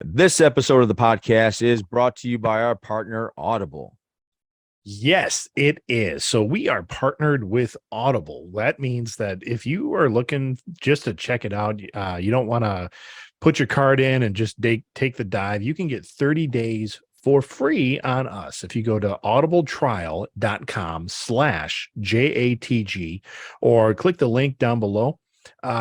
This episode of the podcast is brought to you by our partner, Audible. Yes, it is. So we are partnered with Audible. That means that if you are looking just to check it out, you don't want to put your card in and just take the dive. You can get 30 days for free on us. If you go to audibletrial.com/JATG or click the link down below,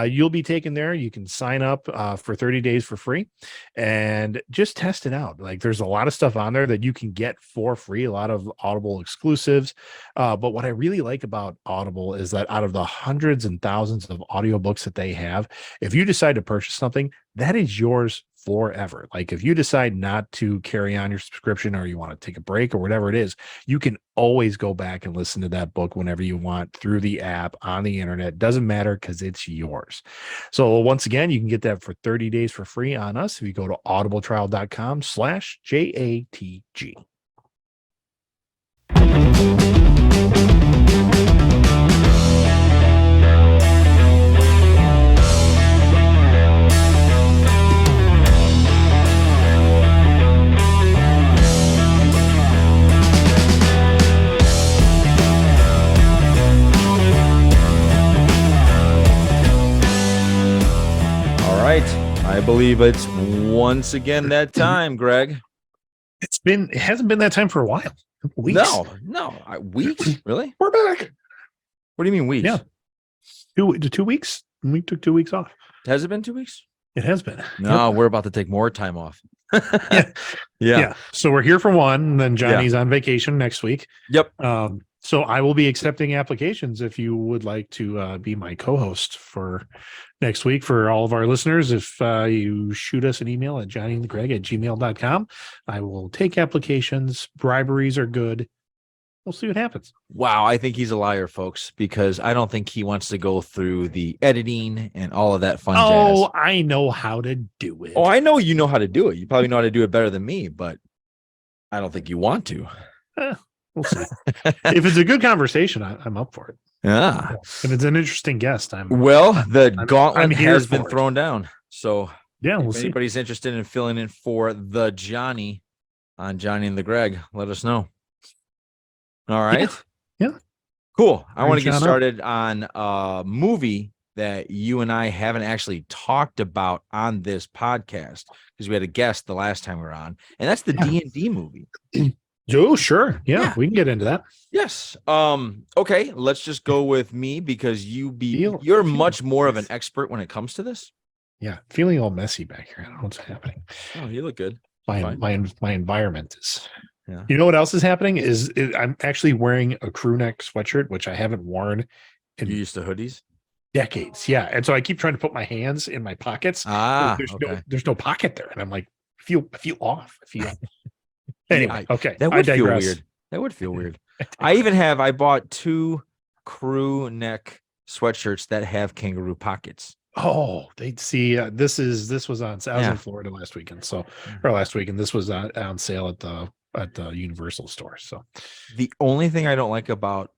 you'll be taken there. You can sign up for 30 days for free and just test it out. Like there's a lot of stuff on there that you can get for free, a lot of Audible exclusives. But what I really like about Audible is that out of the hundreds and thousands of audiobooks that they have, if you decide to purchase something, that is yours forever. Like if you decide not to carry on your subscription or you want to take a break or whatever it is, you can always go back and listen to that book whenever you want through the app on the internet. Doesn't matter because it's yours. So once again, you can get that for 30 days for free on us if you go to audibletrial.com/JATG. I believe it's once again that time, Greg. It hasn't been that time for a while. Weeks. Weeks? Really? We're back. What do you mean weeks? Yeah. 2 weeks. We took 2 weeks off. Has it been 2 weeks? It has been. No, We're about to take more time off. Yeah. So we're here for one, and then Johnny's on vacation next week. Yep. So I will be accepting applications if you would like to be my co-host for next week for all of our listeners. If you shoot us an email at johnnyandthegreg@gmail.com, I will take applications. Briberies are good. We'll see what happens. Wow, I think he's a liar, folks, because I don't think he wants to go through the editing and all of that fun jazz. I know how to do it. Oh, I know you know how to do it. You probably know how to do it better than me, but I don't think you want to. We'll see. If it's a good conversation, I'm up for it. Yeah. If it's an interesting guest, the gauntlet has been it. thrown down. So we'll if see. anybody's interested in filling in for the Johnny on Johnny and the Greg, let us know. All right. Yeah. Cool. I want to get started on a movie that you and I haven't actually talked about on this podcast because we had a guest the last time we were on, and that's the D&D movie. Oh, sure. Yeah, we can get into that. Yes. Okay, let's just go with me because you're much more of an expert when it comes to this. Yeah, feeling all messy back here. I don't know what's happening. Oh, you look good. My environment is. Yeah. You know what else is happening is I'm actually wearing a crew neck sweatshirt, which I haven't worn in You used to hoodies? decades. Yeah, and so I keep trying to put my hands in my pockets. There's no pocket there, and I'm like, I feel off. Anyway, okay. That would feel weird. That would feel weird. I bought 2 crew neck sweatshirts that have kangaroo pockets. Oh, they'd see. This was on. I was in Florida last weekend, and this was on sale at the Universal store. So the only thing I don't like about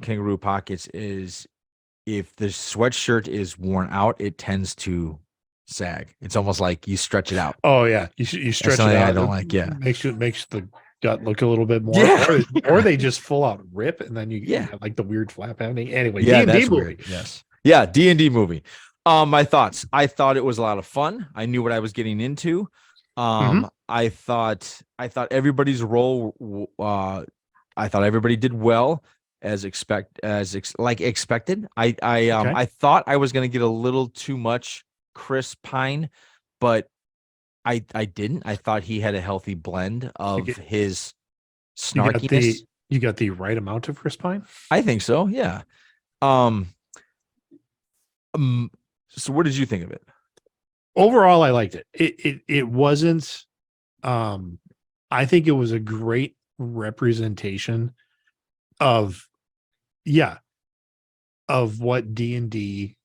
kangaroo pockets is if the sweatshirt is worn out, it tends to sag. It's almost like you stretch it out. Oh yeah, you stretch it out. I don't like. Yeah, makes the gut look a little bit more. Yeah. or they just full out rip, and then you have like the weird flap happening. Anyway, D&D movie. Weird. Yes. Yeah, D&D movie. My thoughts. I thought it was a lot of fun. I knew what I was getting into. I thought everybody's role. I thought everybody did well as expected. I thought I was going to get a little too much Chris Pine, but I didn't. I thought he had a healthy blend of his snarkiness. You got the right amount of Chris Pine? I think so. Yeah. So what did you think of it? Overall, I liked it. It wasn't. I think it was a great representation of what D&D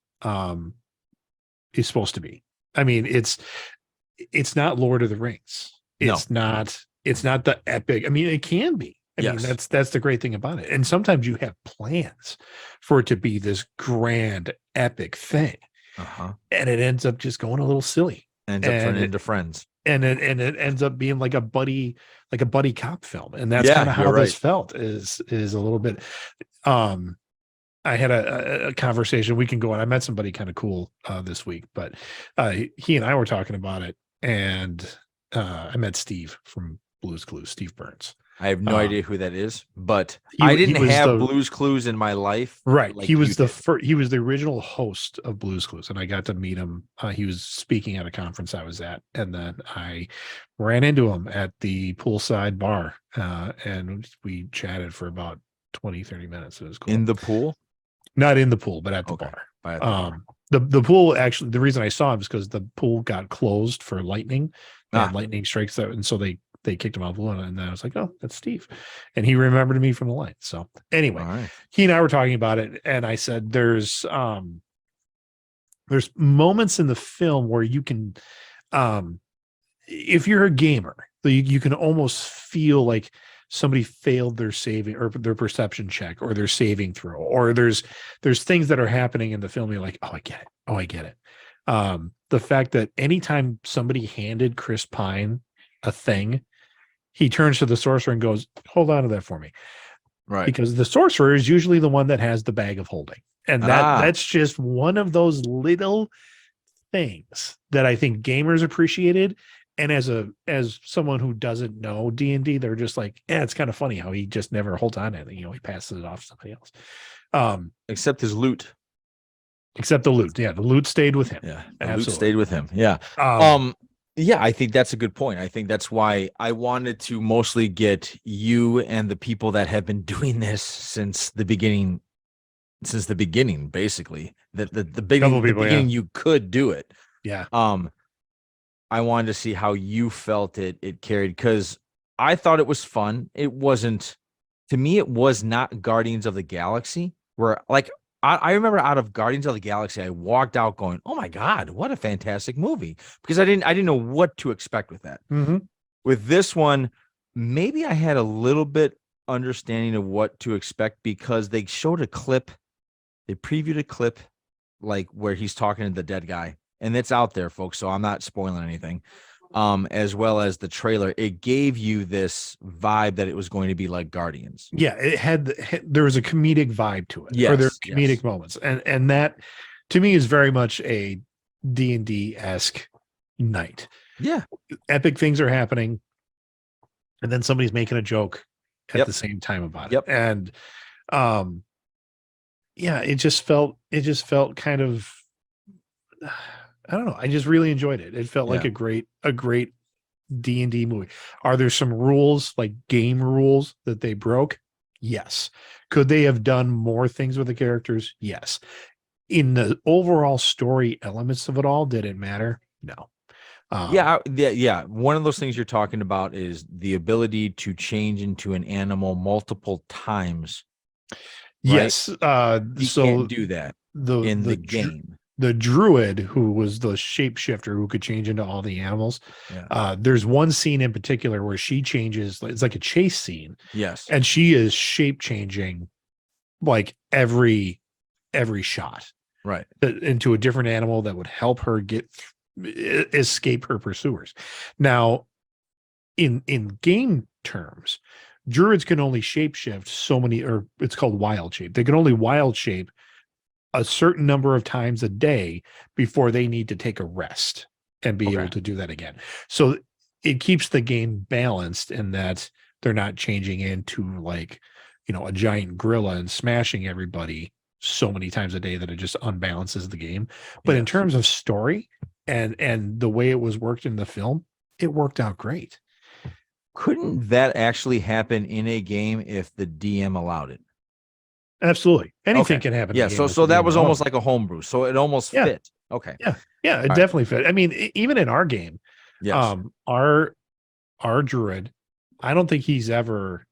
is supposed to be. I mean, it's not Lord of the Rings. It's not the epic. I mean, it can be. I mean, that's the great thing about it. And sometimes you have plans for it to be this grand, epic thing. And it ends up just going a little silly. ends up and turning into friends. it ends up being like a buddy cop film, and that's Yeah, kind of you're how this right. felt. Is a little bit. I had a conversation. We can go on. I met somebody kind of cool this week, but he and I were talking about it, and I met Steve from Blue's Clues, Steve Burns. I have no idea who that is, but I He didn't was have the Blues Clues in my life right. He like you was the did. he was the original host of Blue's Clues, and I got to meet him. He was speaking at a conference I was at, and then I ran into him at the poolside bar, and we chatted for about 20-30 minutes. It was cool. In the pool? Not in the pool, but at the Okay. bar. At the bar. The pool, actually, the reason I saw him is because the pool got closed for lightning, and lightning strikes out, and so they kicked him out of the pool, and then I was like, oh, that's Steve, and he remembered me from the light. So anyway, All right. he and I were talking about it, and I said there's moments in the film where you can, if you're a gamer, you can almost feel like somebody failed their saving or their perception check or their saving throw, or there's things that are happening in the film. You're like, oh, I get it. Oh, I get it. The fact that anytime somebody handed Chris Pine a thing, he turns to the sorcerer and goes, hold on to that for me. Right. Because the sorcerer is usually the one that has the bag of holding. And that's just one of those little things that I think gamers appreciated. And as someone who doesn't know D&D, they're just like, yeah, it's kind of funny how he just never holds on to anything. He passes it off to somebody else. Except his loot. Except the loot. Yeah, the loot stayed with him. Yeah, the loot stayed with him. Yeah. Yeah, I think that's a good point. I think that's why I wanted to mostly get you and the people that have been doing this since the beginning, basically. The beginning you could do it. Yeah. I wanted to see how you felt it carried, because I thought it was fun. It wasn't, to me, it was not Guardians of the Galaxy, where like I remember out of Guardians of the Galaxy, I walked out going, oh my God, what a fantastic movie. Because I didn't know what to expect with that. Mm-hmm. With this one, maybe I had a little bit understanding of what to expect, because they showed a clip, they previewed a clip like where he's talking to the dead guy. And it's out there, folks, so I'm not spoiling anything. As well as the trailer, it gave you this vibe that it was going to be like Guardians. Yeah, there was a comedic vibe to it. Yes, or there were comedic moments, and that to me is very much a D&D-esque night. Yeah, epic things are happening, and then somebody's making a joke at the same time about it. And yeah, it just felt kind of, I don't know. I just really enjoyed it. It felt like a great D&D movie. Are there some rules, like game rules, that they broke? Yes. Could they have done more things with the characters? Yes. In the overall story elements of it all, did it matter? No. Yeah. One of those things you're talking about is the ability to change into an animal multiple times. Right? Yes. You so can't do that in the game. The druid, who was the shapeshifter who could change into all the animals. There's one scene in particular where she changes. It's like a chase scene. Yes. And she is shape changing like every shot. Right. Into a different animal that would help her escape her pursuers. Now, in game terms, druids can only shapeshift so many, or it's called wild shape. They can only wild shape a certain number of times a day before they need to take a rest and be able to do that again. So it keeps the game balanced in that they're not changing into like, a giant gorilla and smashing everybody so many times a day that it just unbalances the game. But in terms of story and the way it was worked in the film, it worked out great. Couldn't that actually happen in a game if the DM allowed it? Absolutely. Anything can happen. Yeah. So that was almost like a homebrew. So it almost fit. Okay. Yeah. It definitely fit. I mean, even in our game, our druid, I don't think he's ever,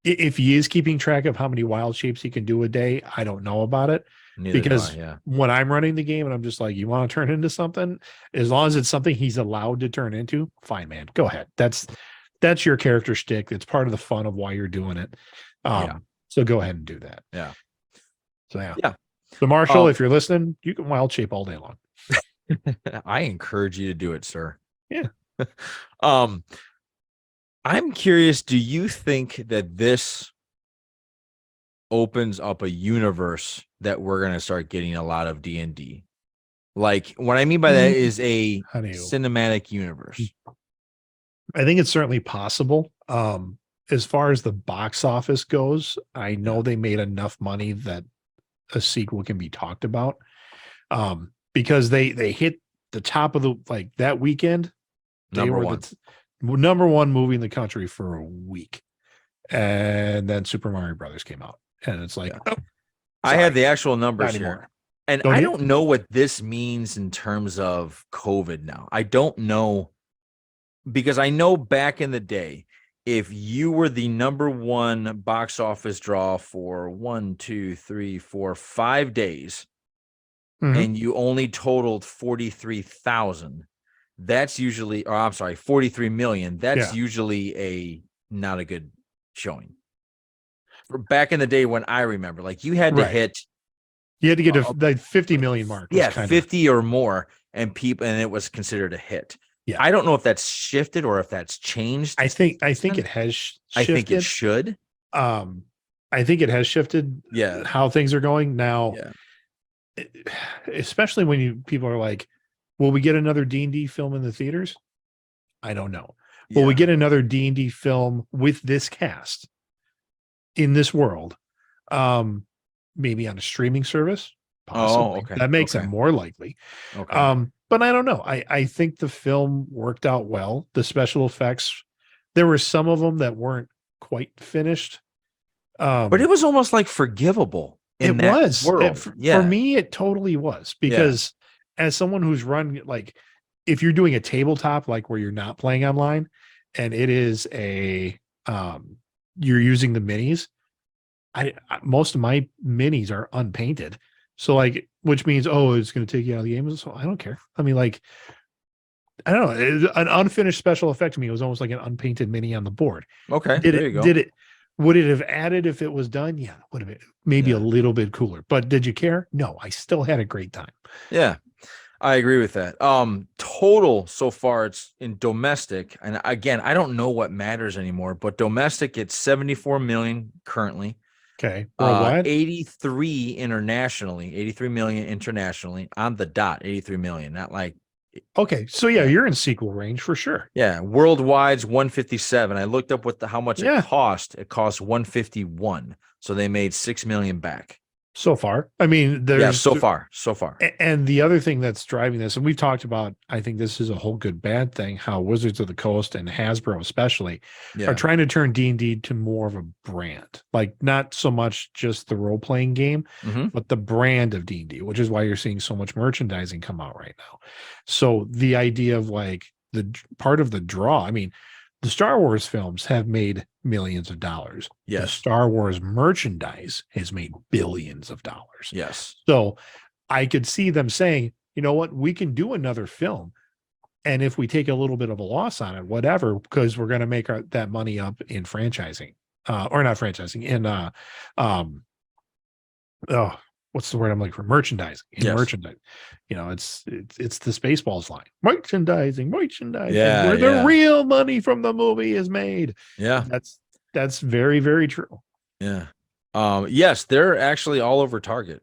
if he is keeping track of how many wild shapes he can do a day, I don't know about it. Because when I'm running the game and I'm just like, you want to turn into something, as long as it's something he's allowed to turn into, fine, man, go ahead. That's your character shtick. It's part of the fun of why you're doing it. So go ahead and do that. Yeah. So So Marshall, if you're listening, you can wild shape all day long. I encourage you to do it, sir. Yeah. Um, I'm curious, do you think that this opens up a universe that we're going to start getting a lot of D&D? Like, what I mean by that is a How do you? cinematic universe. I think it's certainly possible. As far as the box office goes, I know Yeah. they made enough money that a sequel can be talked about. Because they hit the top of the like that weekend. They Number were one. the number one movie in the country for a week, and then Super Mario Brothers came out, and it's like, Yeah. oh, I have sorry, the actual not numbers here. anymore. And Don't I you? don't know what this means in terms of COVID now. I don't know, because I know back in the day, if you were the number one box office draw for 1, 2, 3, 4, 5 days, Mhm. and you only totaled 43,000, that's usually, or I'm sorry, 43 million, that's Yeah, usually not a good showing. For back in the day when I remember, like, you had to right. hit You had to get a uh, like 50 like, million mark was yeah, kind of 50 or more, and it was considered a hit. yeah. I don't know if that's shifted or if that's changed I since think then. it has I think it shifted. should. Um, I think it has shifted Yeah. how things are going now, Yeah. especially when people are like, "Will we get another D&D film in the theaters?" I don't know. Will we Yeah. get another D&D film with this cast in this world? Maybe on a streaming service, Oh, possibly. okay. That makes it Okay. more likely. Okay. But I don't know. I think the film worked out well. The special effects, there were some of them that weren't quite finished. But it Um, was almost like forgivable in it that was world. for Yeah. me. It totally was Yeah. because as someone who's run like, if you're doing a tabletop like where you're not playing online, and it is a you're using the minis. Most of my minis are unpainted, so like, which means it's going to take you out of the game. So I don't care. I mean, like, I don't know. An unfinished special effect to me was almost like an unpainted mini on the board. Okay. Did There you it? go. Did it? Would it have added if it was done? Yeah, would have been maybe a Yeah. little bit cooler. But did you care? No, I still had a great time. Yeah. I agree with that. Total so far, it's in domestic, and again, I don't know what matters anymore, but domestic, it's 74 million currently. Okay, worldwide. 83 internationally, 83 million internationally on the dot, 83 million, not like, Okay, so yeah, yeah. you're in sequel range for sure. Yeah, worldwide's 157. I looked up how much it Yeah, cost. It cost 151. So they made 6 million back. so far. I mean, Yeah, there's so far. So far. And the other thing that's driving this, and we've talked about, I think this is a whole good bad thing, how Wizards of the Coast and Hasbro especially are Yeah. trying to turn D&D to more of a brand. Like, not so much just the role-playing game, Mm-hmm. but the brand of D&D, which is why you're seeing so much merchandising come out right now. So the idea of like the part of the draw, I mean, the Star Wars films have made millions of dollars. The Yes. Star Wars merchandise has made billions of dollars. Yes. So I could see them saying, you know what, we can do another film. And if we take a little bit of a loss on it, whatever, because we're going to make that money up in franchising, or not franchising, in um, oh, what's the word I'm looking for? Merchandising, in Yes. merchandise. It's the Spaceballs line, merchandising, Yeah. where the Yeah. real money from the movie is made. Yeah. That's very, very true. Yeah. Yes, they're actually all over Target.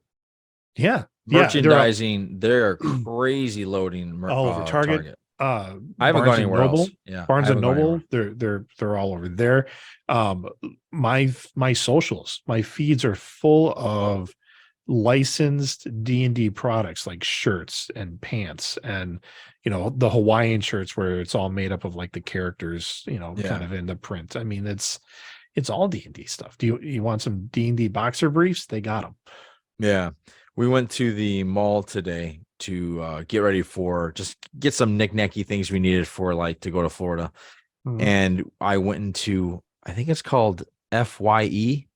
Yeah, yeah, Merchandising, they're crazy loading all over Target, Target. uh, I haven't gone Barnes and anywhere else. Noble, Yeah, I Barnes and haven't gone Noble. anywhere. They're all over there. Um, my socials, my feeds are full of licensed D&D products like shirts and pants, and the Hawaiian shirts where it's all made up of like the characters, kind Yeah. of in the print. I mean, it's all D&D stuff. Do you want some D&D boxer briefs? They got them. Yeah. We went to the mall today to get ready for just get some knick-knacky things we needed for like to go to Florida. Mhm. And I went into, I think it's called FYE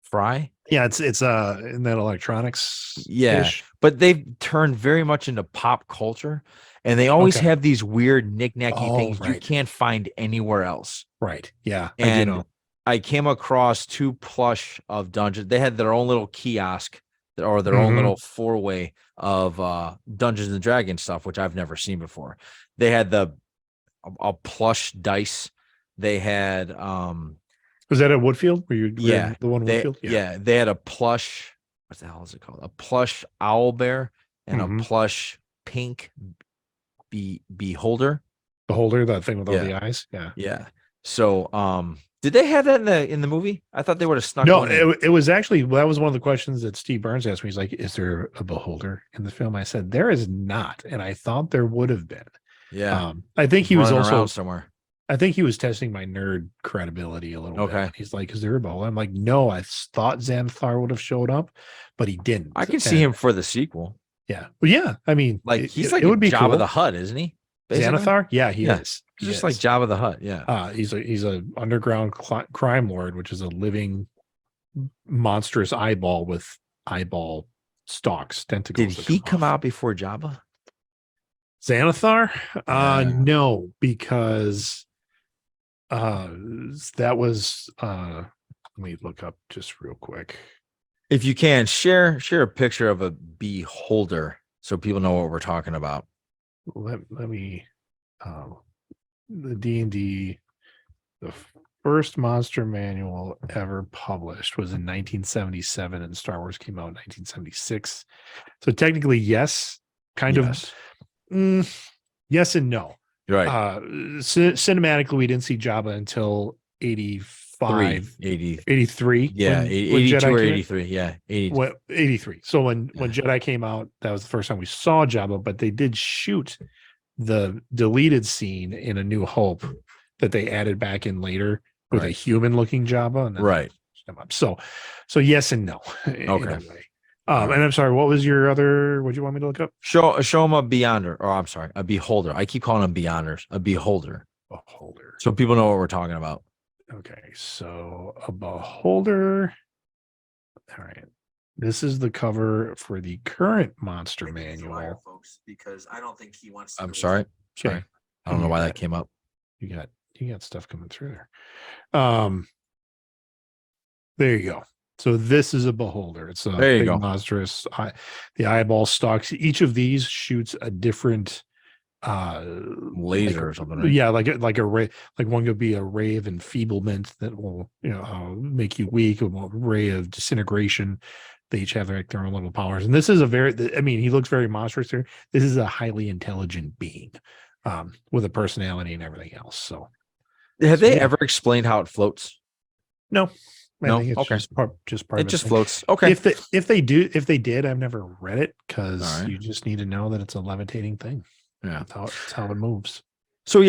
Fry. Yeah, it's in that electronics Yeah. ish. But they've turned very much into pop culture, and they always Okay. have these weird knick-knacky Oh, things you right. can't find anywhere else. Right. Yeah, I do And know. I came across two plush of Dungeons. They had their own little kiosk or their own Mhm. little four-way of Dungeons and Dragons stuff, which I've never seen before. They had a plush dice. They had Was that at Woodfield? Were you were yeah, in the one in Woodfield? Yeah. they had a plush, what the hell is it called? A plush owl bear and a Hmm. plush pink beholder. The holder, that thing with all Yeah. the eyes. Yeah. Yeah. So did they have that in the movie? I thought they would have snuck No, one in. it was actually that was one of the questions that Steve Burns asked me. He's like, "Is there a beholder in the film?" I said, "There is not," and I thought there would have been. Yeah. I think he was Running around also. somewhere. I think he was testing my nerd credibility a little bit. Okay. When he's like, "Is there a beholder?" I'm like, "No, I thought Xanathar would have showed up, but he I didn't." can see And him for the sequel. yeah, well, yeah. I mean, Like it, he's it, like it a would be Jabba the cool. Hutt, isn't he? Basically. Xanathar, yeah, he Yeah. is. He's He just like is. Jabba the Hutt. Yeah. He's a underground crime lord, which is a living monstrous eyeball with eyeball stalks, Did tentacles that he come come off. out before Jabba? Xanathar? Yeah. No, because uh that was let me look up just real quick. If you can share a picture of a beholder so people know what we're talking about. Let me the D&D, the first monster manual ever published was in 1977 and Star Wars came out in 1976. So technically, yes, kind of. Yes. Yes and no. Right. Cinematically, we didn't see Jabba until 85, 80. 83. Yeah, when 82 Jedi or came 83. Yeah, 80. when 83. So when Yeah. Jedi came out, that was the first time we saw Jabba, but they did shoot the deleted scene in A New Hope that they added back in later with a Right. human looking Jabba. And then Right. them up. So yes and no in Okay. a way. All right. And I'm sorry, what was your other, what do you want me to look up? Show him a beyonder, or I'm sorry, a beholder. I keep calling them beyonders, a beholder. Beholder. So people know what we're talking about. Okay, so a beholder. All right. This is the cover for the current monster manual. Folks, because I don't think he wants to. I'm Okay. sorry. I don't know why that came up. You got stuff coming through there. There you go. So this is a beholder. It's a There you big go. monstrous the eyeball stalks. Each of these shoots a different Laser or something, right? Yeah, like a ray, like one could be a ray of enfeeblement that will make you weak, a ray of disintegration. They each have like their own little powers, and this is he looks very monstrous here. This is a highly intelligent being with a personality and everything else. So have they ever explained how it floats? No, I think it's okay, just part it of just floats. Okay, if they did, I've never read it because you just need to know that it's a levitating thing. Yeah, that's how it moves. So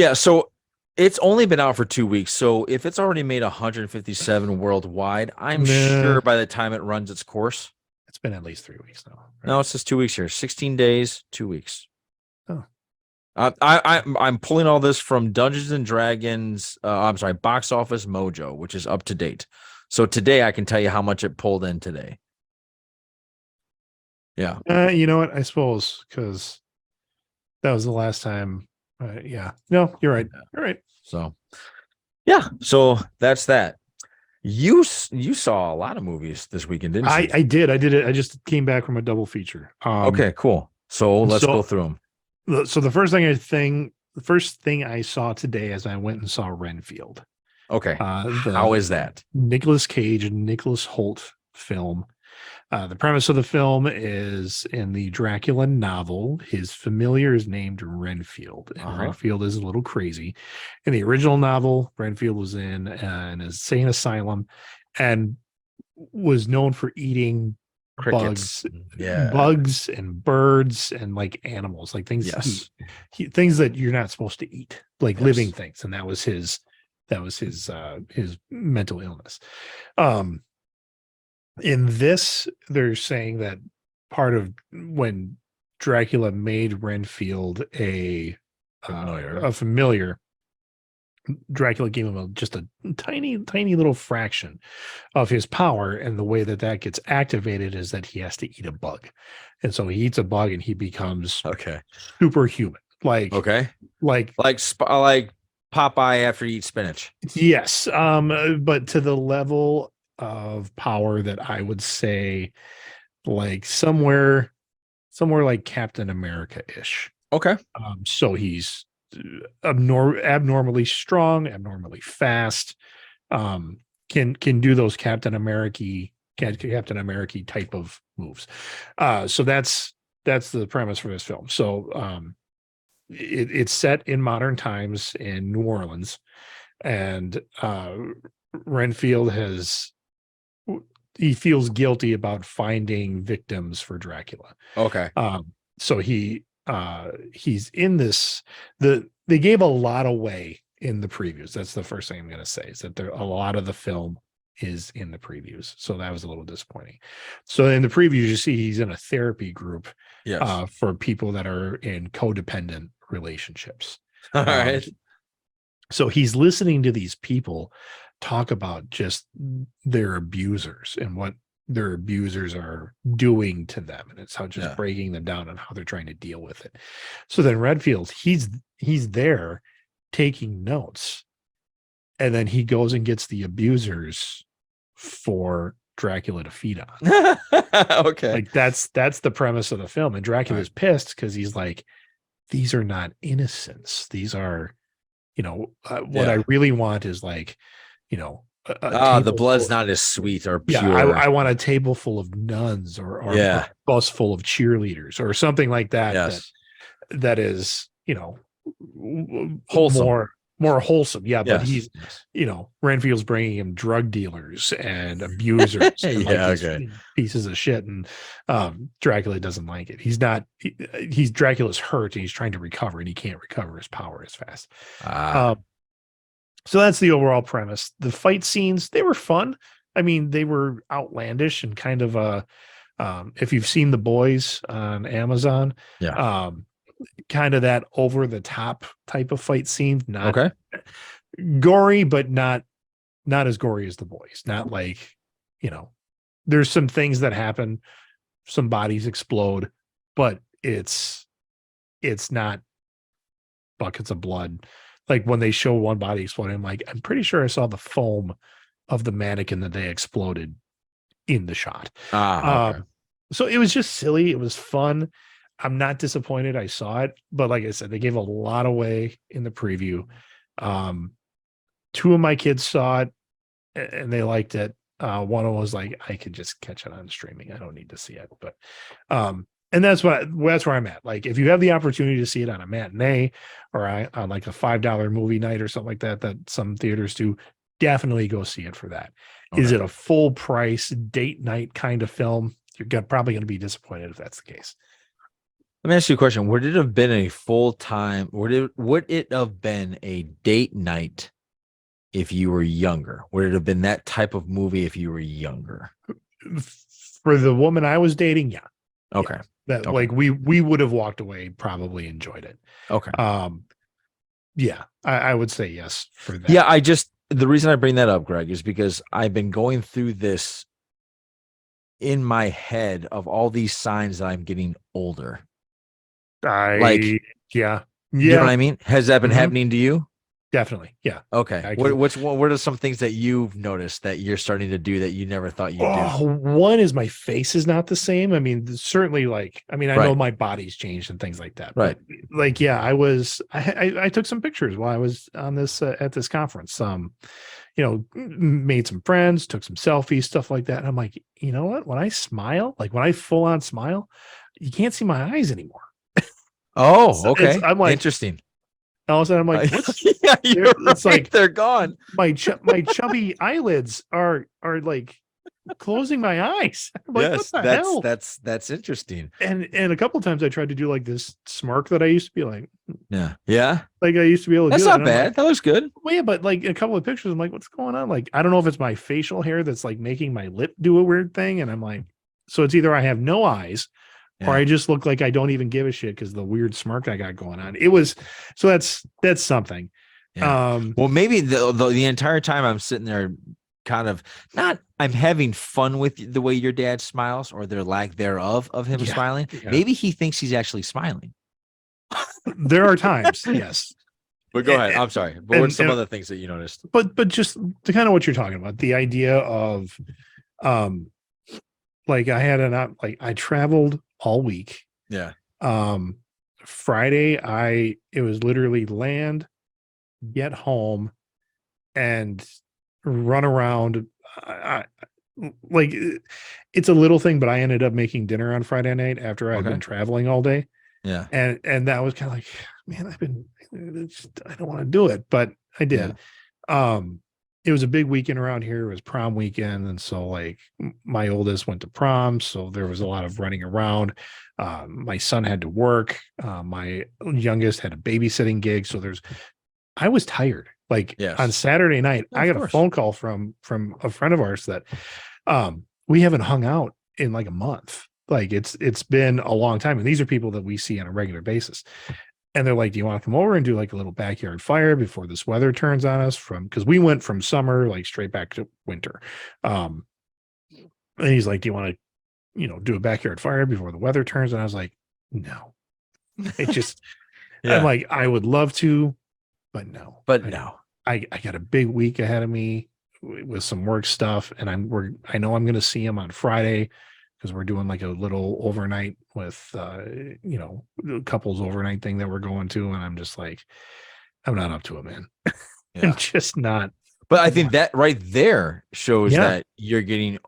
it's only been out for 2 weeks. So if it's already made 157 worldwide, I'm sure by the time it runs its course, it's been at least 3 weeks now. Right? No, it's just 2 weeks here. 16 days, 2 weeks. Oh, I'm pulling all this from Dungeons and Dragons. I'm sorry, Box Office Mojo, which is up to date. So today I can tell you how much it pulled in today. Yeah. You know what? I suppose because that was the last time. Yeah. No, you're right. You're right. So, yeah. So that's that. You saw a lot of movies this weekend, didn't you? I did. I did it. I just came back from a double feature. Okay, cool. So let's go through them. So the first thing I saw today as I went and saw Renfield. Okay. How is that? Nicolas Cage and Nicholas Hoult film. The premise of the film is in the Dracula novel, his familiar is named Renfield, and Renfield is a little crazy. In the original novel, Renfield was in an insane asylum and was known for eating crickets, bugs and birds and like animals, like things, things that you're not supposed to eat, like living things. And that was his mental illness. In this, they're saying that part of when Dracula made Renfield a familiar, Dracula gave him just a tiny little fraction of his power, and the way that gets activated is that he has to eat a bug, and so he eats a bug and he becomes superhuman, like Popeye after he eats spinach. Yes, but to the level of power that I would say like somewhere like Captain America-ish. Okay. So he's abnormally strong, abnormally fast, can do those Captain America type of moves. So that's the premise for this film. So it's set in modern times in New Orleans, and Renfield he feels guilty about finding victims for Dracula. Okay. So he's in this. They gave a lot away in the previews. That's the first thing I'm going to say, is that a lot of the film is in the previews. So that was a little disappointing. So in the previews, you see he's in a therapy group for people that are in codependent relationships. All right. So he's listening to these people talk about just their abusers and what their abusers are doing to them, and it's how just breaking them down and how they're trying to deal with it. So then Redfield, he's there taking notes, and then he goes and gets the abusers for Dracula to feed on. Okay. Like that's the premise of the film, and Dracula's pissed because he's like, these are not innocents. These are, what I really want is like, the blood's not as sweet or pure. Yeah, I want a table full of nuns or a bus full of cheerleaders or something like that. Yes. That is, wholesome. More wholesome. Yeah, but he's, Renfield's bringing him drug dealers and abusers and pieces of shit, and Dracula doesn't like it. He's Dracula's hurt and he's trying to recover, and he can't recover his power as fast. So that's the overall premise. The fight scenes, they were fun. I mean, they were outlandish and kind of if you've seen The Boys on Amazon, kind of that over the top type of fight scene. Not gory, but not as gory as The Boys. Not like, there's some things that happen, some bodies explode, but it's not buckets of blood. Like when they show one body exploding, I'm pretty sure I saw the foam of the mannequin that they exploded in the shot. So it was just silly. It was fun. I'm not disappointed I saw it, but like I said, they gave a lot away in the preview. Two of my kids saw it and they liked it. One of them was like, I could just catch it on streaming. I don't need to see it. But and that's where I'm at. Like, if you have the opportunity to see it on a matinee or on like a $5 movie night or something like that some theaters do, definitely go see it for that. Is it a full price date night kind of film? You're probably going to be disappointed if that's the case. Let me ask you a question. Would it have been a full-time, would it have been a date night if you were younger? Would it have been that type of movie if you were younger? For the woman I was dating, yeah. Okay. Like we would have walked away, probably enjoyed it. Okay. Yeah, I would say yes for that. Yeah, the reason I bring that up, Greg, is because I've been going through this in my head of all these signs that I'm getting older. You know what I mean? Has that been happening to you? Definitely. Yeah. Okay. What are some things that you've noticed that you're starting to do that you never thought you'd do? One is my face is not the same. I mean, certainly I know my body's changed and things like that. Right. But I took some pictures while I was on this at this conference. Made some friends, took some selfies, stuff like that. And I'm like, you know what? When I smile, like when I full on smile, you can't see my eyes anymore. Oh, okay. I'm like, interesting. All of a sudden, I'm like, what's it's like they're gone. My chubby eyelids are like closing my eyes. I'm like, yes, what the hell? That's interesting. And a couple of times I tried to do like this smirk that I used to be like, yeah. Like I used to be able to that's do. That's not bad. That looks good. Well, yeah, but like a couple of pictures, I'm like, what's going on? Like, I don't know if it's my facial hair that's like making my lip do a weird thing. And I'm like, so it's either I have no eyes or I just look like I don't even give a shit because the weird smirk I got going on. It was so that's something. Yeah. Well, maybe the entire time I'm sitting there kind of I'm having fun with the way your dad smiles or their lack thereof of him smiling. Yeah. Maybe he thinks he's actually smiling. There are times, yes. But go ahead. I'm sorry. But what are some other things that you noticed? But just to kind of what you're talking about, the idea of like I traveled all week. Yeah. Um, Friday, it was literally land, get home, and run around. I, like it's a little thing, but I ended up making dinner on Friday night after I had been Okay. traveling all day, Yeah. and that was kind of like, man, I don't want to do it, but I Yeah. did. Um, it was a big weekend around here. It was prom weekend, and so like my oldest went to prom, so there was a lot of running around. My son had to work. My youngest had a babysitting gig, so I was tired. Like on Yes. Saturday night, I Of got a course. phone call from a friend of ours that we haven't hung out in like a month. Like it's been a long time, and these are people that we see on a regular basis. And they're like, "Do you want to come over and do like a little backyard fire before this weather turns on us?" From because we went from summer like straight back to winter. Um, and he's like, "Do you want to, do a backyard fire before the weather turns?" And I was like, "No." It just, I'm Yeah. like, I would love to, but no, But I don't. no. I got a big week ahead of me with some work stuff, and I know I'm going to see him on Friday because we're doing like a little overnight with couples overnight thing that we're going to, and I'm just like, I'm not up to it, man. I'm Yeah. just not. But I think that right there shows Yeah, that you're getting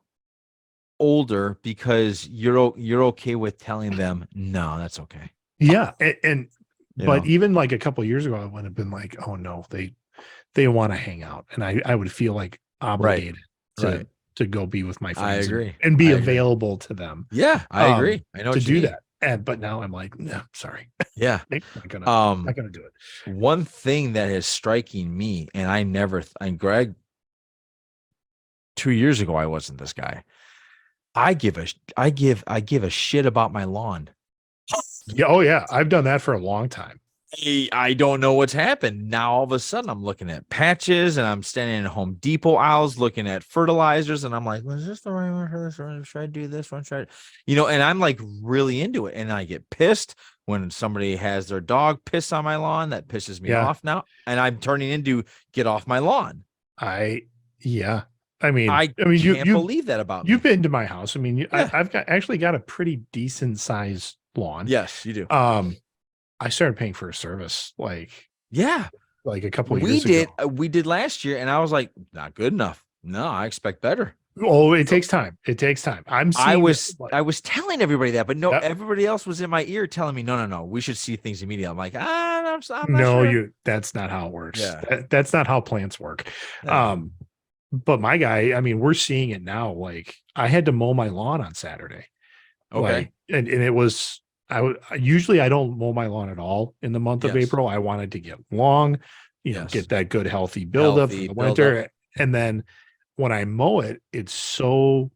older because you're okay with telling them, no, that's okay. yeah, and You but know? even like a couple of years ago, I would have been like, oh no, they want to hang out, and I would feel like Right. obligated Right. to go be with my I friends agree. and be I agree. available to them, Yeah, I um agree. I know to what you do mean. that. And but now I'm like, no, sorry. Yeah. not gonna Um, not gonna do it. one thing that is striking me, and I never, and Greg, 2 years ago, I wasn't this guy. I give a shit about my lawn. Yeah, oh yeah, I've done that for a long time. I don't know what's happened. Now all of a sudden I'm looking at patches and I'm standing in Home Depot aisles looking at fertilizers and I'm like, was this the right one for this one? Should I do this one? Should I, and I'm like really into it. And I get pissed when somebody has their dog piss on my lawn. That pisses me Yeah, off now. And I'm turning into get off my lawn. I yeah. I mean, I I mean, can't believe that about you've me. been to my house. I mean, Yeah. I've got actually got a pretty decent sized lawn. Yes, you do. Um, I started paying for a service Yeah. like a couple of We years did. ago. We did last year. And I was like, not good enough. No, I expect better. Oh, it So takes time. It takes time. I'm I seeing was I was telling everybody that, but no, yep. everybody else was in my ear telling me, no, no, no, we should see things immediately. I'm like, I'm not No, sure. that's not how it works. Yeah, That's not how plants work. yeah. Um, but my guy, I mean, we're seeing it now. Like I had to mow my lawn on Saturday. Okay. And it was usually I don't mow my lawn at all in the month of Yes. April. I wanted to get long, Yes. get that good healthy buildup for Healthy the buildup. winter. And then when I mow it, it's so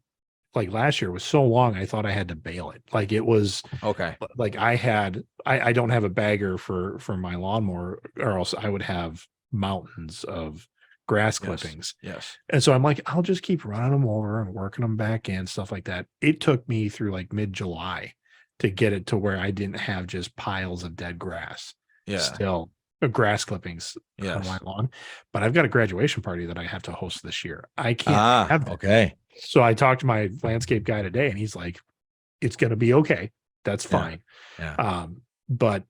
like last year was so long, I thought I had to bale it. Like it was Okay. like I don't have a bagger for my lawnmower, or else I would have mountains of grass Yes. clippings. Yes. And so I'm like, I'll just keep running them over and working them back in, stuff like that. It took me through like mid-July to get it to where I didn't have just piles of dead grass, Yeah. still grass clippings on my Yes. lawn. But I've got a graduation party that I have to host this year. I can't Ah, have that. okay. So I talked to my landscape guy today, and he's like, it's going to be okay. That's Yeah. fine. Yeah. Um, but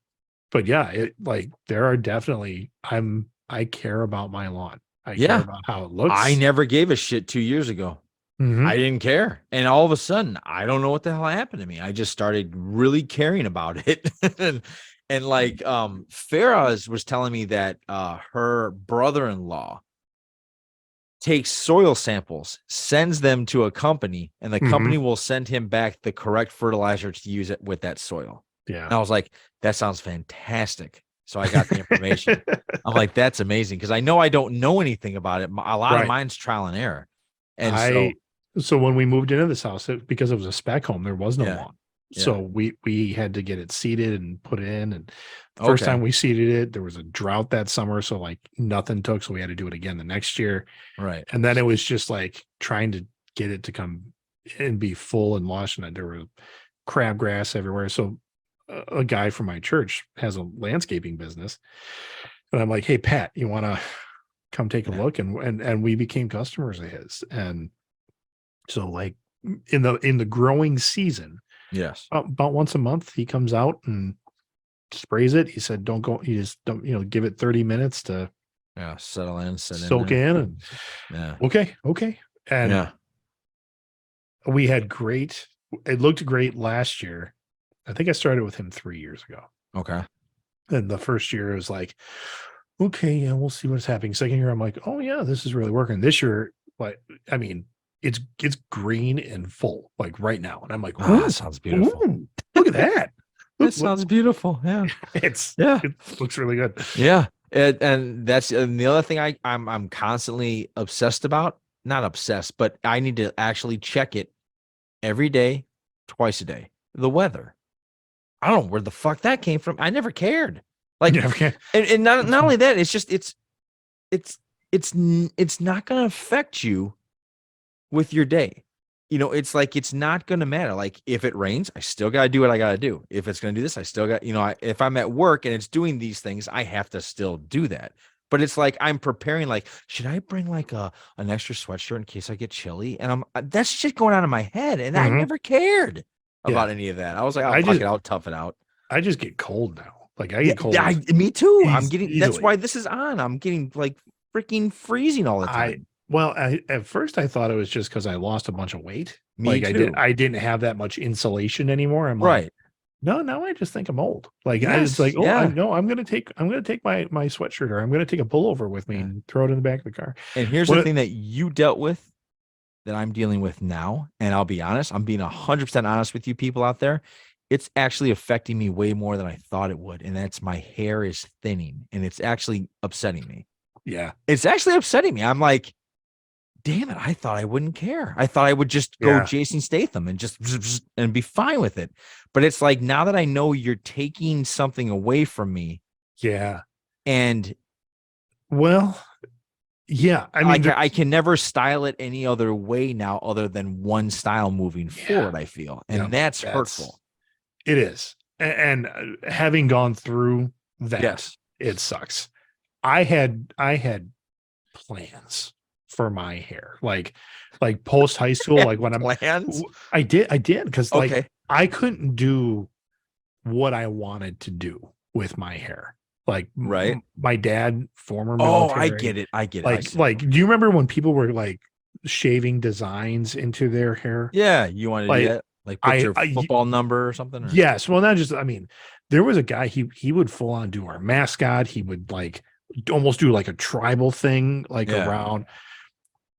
yeah, it like there are definitely I care about my lawn. I care Yeah. about how it I looks. never gave a shit 2 years ago. I Mhm. didn't care. And all of a sudden, I don't know what the hell happened to me. I just started really caring about it. and like Farah was telling me that her brother-in-law takes soil samples, sends them to a company, and the company Mhm. will send him back the correct fertilizer to use it with that soil. Yeah. And I was like, that sounds fantastic. So I got the information. I'm like, that's amazing because I know I don't know anything about it. A lot of Right. mine's trial and error. And I so, so when we moved into this house, because it was a spec home, there was no yeah, lawn. yeah. So we had to get it seeded and put in. And the first time Okay. we seeded it, there was a drought that summer, so like nothing took. So we had to do it again the next year. Right. And then it was just like trying to get it to come and be full and lush, and there were crabgrass everywhere. So a guy from my church has a landscaping business, and I'm like, "Hey, Pat, you want to come take a Yeah. look?" And we became customers of his, and so like in the growing season, Yes. about once a month, he comes out and sprays it. He said, don't go, you just don't, give it 30 minutes to Yeah. Settle in, sit in soak there. in. And Yeah. okay. And Yeah. we had it looked great last year. I think I started with him 3 years ago. Okay. And the first year it was like, okay, yeah, we'll see what's happening. Second year, I'm like, oh yeah, this is really working. This year, like, I mean, it's green and full, like right now. And I'm like, Ah, ooh, sounds beautiful. look at that. It sounds beautiful. Yeah. Yeah. It looks really good. Yeah. And that's and the other thing I'm constantly obsessed about, not obsessed, but I need to actually check it every day, twice a day. The weather. I don't know where the fuck that came from. I never cared. Like, Yeah, and not only that, it's just it's not going to affect you with your day. It's like it's not going to matter. Like if it rains, I still got to do what I got to do. If it's going to do this, I still got, if I'm at work and it's doing these things, I have to still do that. But it's like I'm preparing, like, should I bring like an extra sweatshirt in case I get chilly? And that's shit going on in my head. And I never cared about any of that. I was like, I'll fuck it, I'll tough it out. I just get cold now. Like I Yeah, get cold. me too. I'm getting, easily. that's why this is on. I'm getting like freaking freezing all the time. At first I thought it was just because I lost a bunch of weight. Me too. I didn't have that much insulation anymore. I'm right. like, no, now I just think I'm old. Like Yes, it's like, oh, yeah. I'm gonna take my sweatshirt, or I'm gonna take a pullover with me and throw it in the back of the car. And here's the thing that you dealt with that I'm dealing with now. And I'll be honest, I'm being 100% honest with you people out there. It's actually affecting me way more than I thought it would. And that's my hair is thinning and it's actually upsetting me. Yeah. It's actually upsetting me. I'm like, damn it. I thought I wouldn't care. I thought I would just go Jason Statham and just and be fine with it. But it's like, now that I know you're taking something away from me. Yeah. And well, yeah. I mean, I can never style it any other way now other than one style moving forward, I feel. And that's hurtful. It is. And having gone through that, yes, it sucks. I had plans for my hair, like post high school, like when plans. I did because like I couldn't do what I wanted to do with my hair. Like my dad, former military. Oh, I get it. Like, do you remember when people were like shaving designs into their hair? Yeah, you wanted to do that? Like put your football number or something? Or? Yes. Well, not just, I mean, there was a guy, he would full on do our mascot. He would like almost do like a tribal thing, like around.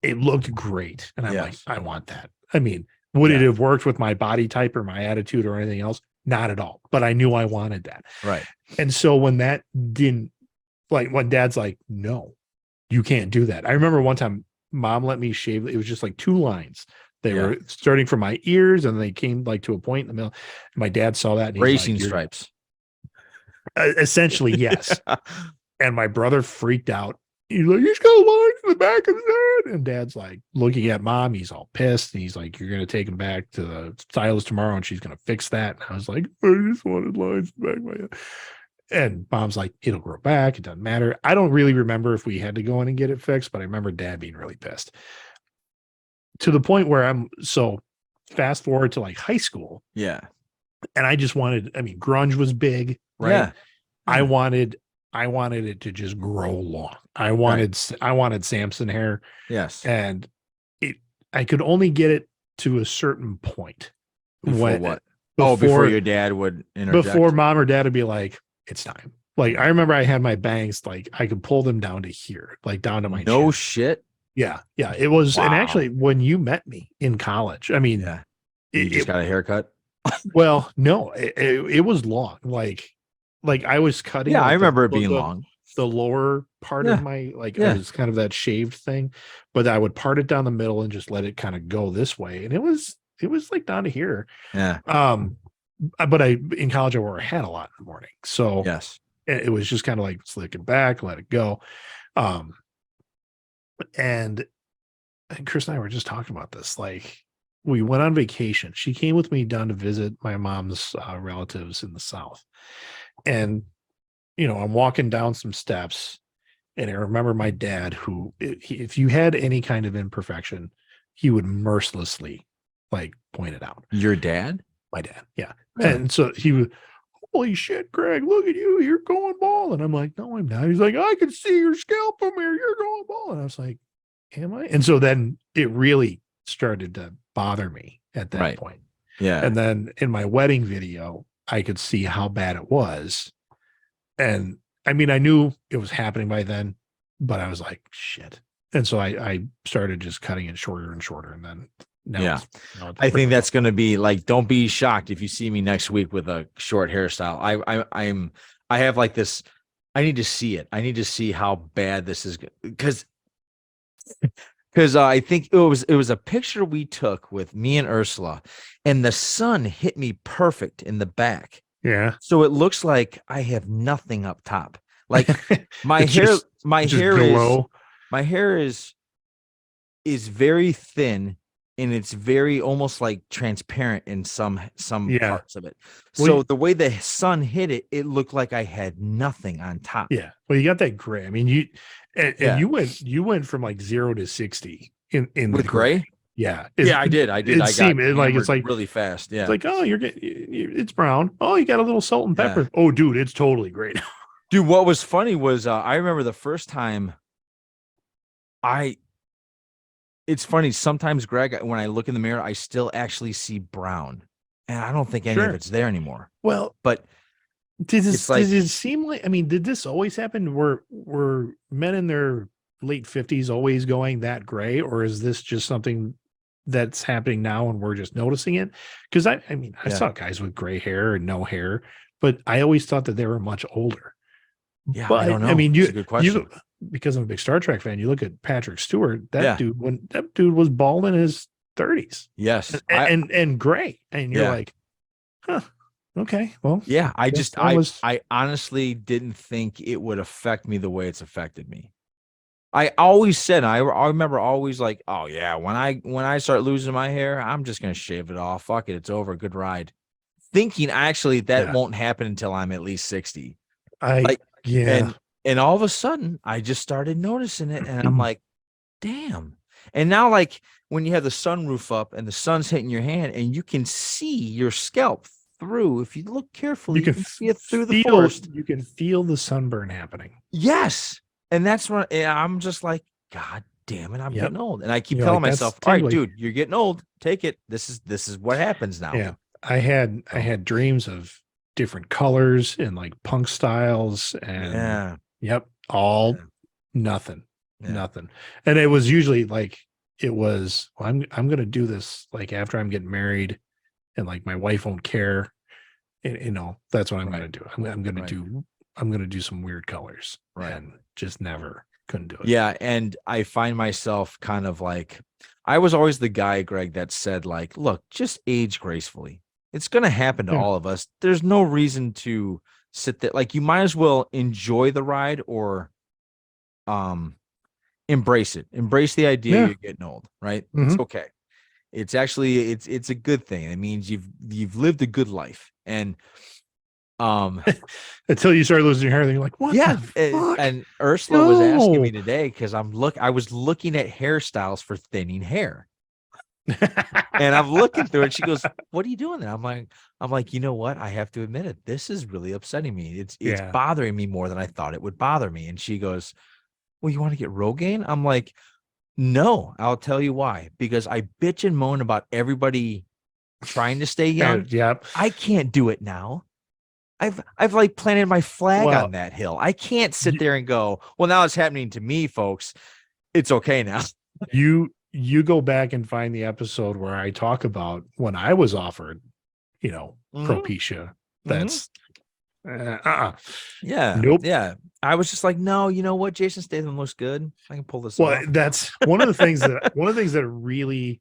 It looked great. And I'm like, I want that. I mean, would it have worked with my body type or my attitude or anything else? Not at all. But I knew I wanted that. Right. And so when that didn't, like when dad's like, no, you can't do that. I remember one time mom let me shave. It was just like 2 lines. They were starting from my ears and they came like to a point in the middle. My dad saw that. And racing like, stripes. Essentially, yes. And my brother freaked out. He's like, he's got lines in the back of his head. And dad's like looking at mom. He's all pissed. And he's like, you're going to take him back to the stylist tomorrow and she's going to fix that. And I was like, I just wanted lines in the back of my head. And mom's like, it'll grow back. It doesn't matter. I don't really remember if we had to go in and get it fixed, but I remember dad being really pissed. To the point where fast forward to like high school. Yeah. And I just wanted, I mean, grunge was big, right? Yeah. I wanted it to just grow long. I wanted Samson hair. Yes. And I could only get it to a certain point. Before your dad would interject. Before mom or dad would be like, it's time. Like I remember I had my bangs, like I could pull them down to here, like down to my chin. Shit. Yeah. Yeah. It was, and actually when you met me in college, I mean, you just got a haircut. Well, no, it was long. Like I was cutting. Yeah. I remember it being long. The lower part of my, it was kind of that shaved thing, but I would part it down the middle and just let it kind of go this way. And it was like down to here. Yeah. But in college I wore a hat a lot in the morning. So yes, it was just kind of like slick it back, let it go. And Chris and I were just talking about this. Like we went on vacation. She came with me down to visit my mom's relatives in the South. And, I'm walking down some steps and I remember my dad who, if you had any kind of imperfection, he would mercilessly like pointed out. Your dad? My dad. Yeah. Huh. And so he was, holy shit, Greg, look at you. You're going bald. And I'm like, no, I'm not. He's like, I can see your scalp from here. You're going bald. And I was like, am I? And so then it really started to bother me at that Right. point. Yeah. And then in my wedding video, I could see how bad it was. And I mean, I knew it was happening by then, but I was like, shit. And so I started just cutting it shorter and shorter. And then now, Yeah. now it's I think pretty that's going to be like, don't be shocked if you see me next week with a short hairstyle. I have like this, I need to see it. I need to see how bad this is because I think it was a picture we took with me and Ursula, and the sun hit me perfect in the back. yeah. So it looks like I have nothing up top. Like my It's hair, just- my it's just hair glow. my hair is very thin, and it's very almost like transparent in some Yeah. parts of it. Well, So the way the sun hit it, it looked like I had nothing on top. Yeah. Well, you got that gray. I mean, and Yeah. you went from like 0 to 60 in With the gray? Yeah. Yeah, I did. It I seemed got like it's hammered like really fast. Yeah. it's like, oh, it's brown. Oh, you got a little salt and Yeah. pepper. Oh, dude, it's totally great. Dude, what was funny was I remember the first time it's funny. Sometimes, Greg, when I look in the mirror, I still actually see brown, and I don't think any of Sure. it's there anymore. Well, But did it's like, it seem like, I mean, did this always happen? Were men in their late 50s always going that gray, or is this just something that's happening now and we're just noticing it? Because I mean, I Yeah. saw guys with gray hair and no hair, but I always thought that they were much older. yeah, But I don't know. I mean, It's a good question. because I'm a big Star Trek fan, you look at Patrick Stewart, Yeah. that dude was bald in his 30s Yes. and gray. And you're Yeah. like, huh, okay, well, Yeah, I guess just that was I honestly didn't think it would affect me the way it's affected me. I always said, I remember always like, oh yeah, when I start losing my hair, I'm just gonna shave it off. Fuck it, it's over. Good ride. Thinking actually that Yeah. won't happen until I'm at least 60. I yeah. And all of a sudden I just started noticing it, and I'm like, damn. And now, like, when you have the sunroof up and the sun's hitting your hand and you can see your scalp through, if you look carefully, you can see it through the forest. You can feel the sunburn happening. Yes. And that's when I'm just like, God damn it, I'm Yep. getting old. And I keep You're telling like, that's myself, all right, tingly. dude, you're getting old. Take it. This is what happens now. Yeah. I had dreams of different colors and like punk styles and Yeah. yep, all Yeah. nothing. Yeah. Nothing. And it was usually like well, I'm gonna do this like after I'm getting married and like my wife won't care. And, you know, that's what I'm gonna do. I'm gonna do some weird colors. Right. And just never couldn't do it. Yeah. And I find myself kind of like, I was always the guy, Greg, that said, like, look, just age gracefully. It's going to happen to Yeah. all of us. There's no reason to sit there. Like, you might as well enjoy the ride or embrace it. Embrace the idea Yeah. you're getting old, right? It's okay. It's actually, it's a good thing. It means you've lived a good life. And until you start losing your hair, then you're like, what yeah, the fuck? and Ursula was asking me No. today because I was looking at hairstyles for thinning hair. And I'm looking through it. She goes, "What are you doing there?" I'm like, you know what? I have to admit it. This is really upsetting me. It's Yeah. bothering me more than I thought it would bother me. And she goes, "Well, you want to get Rogaine?" I'm like, "No, I'll tell you why. Because I bitch and moan about everybody trying to stay young. Yep. I can't do it now. I've like planted my flag Well, on that hill. I can't sit there and go, well, now it's happening to me, folks. It's okay now." You go back and find the episode where I talk about when I was offered, you know, Propecia. That's Yeah. Nope. Yeah. I was just like, no, you know what? Jason Statham looks good. I can pull this Well, off. that's one of the things that really,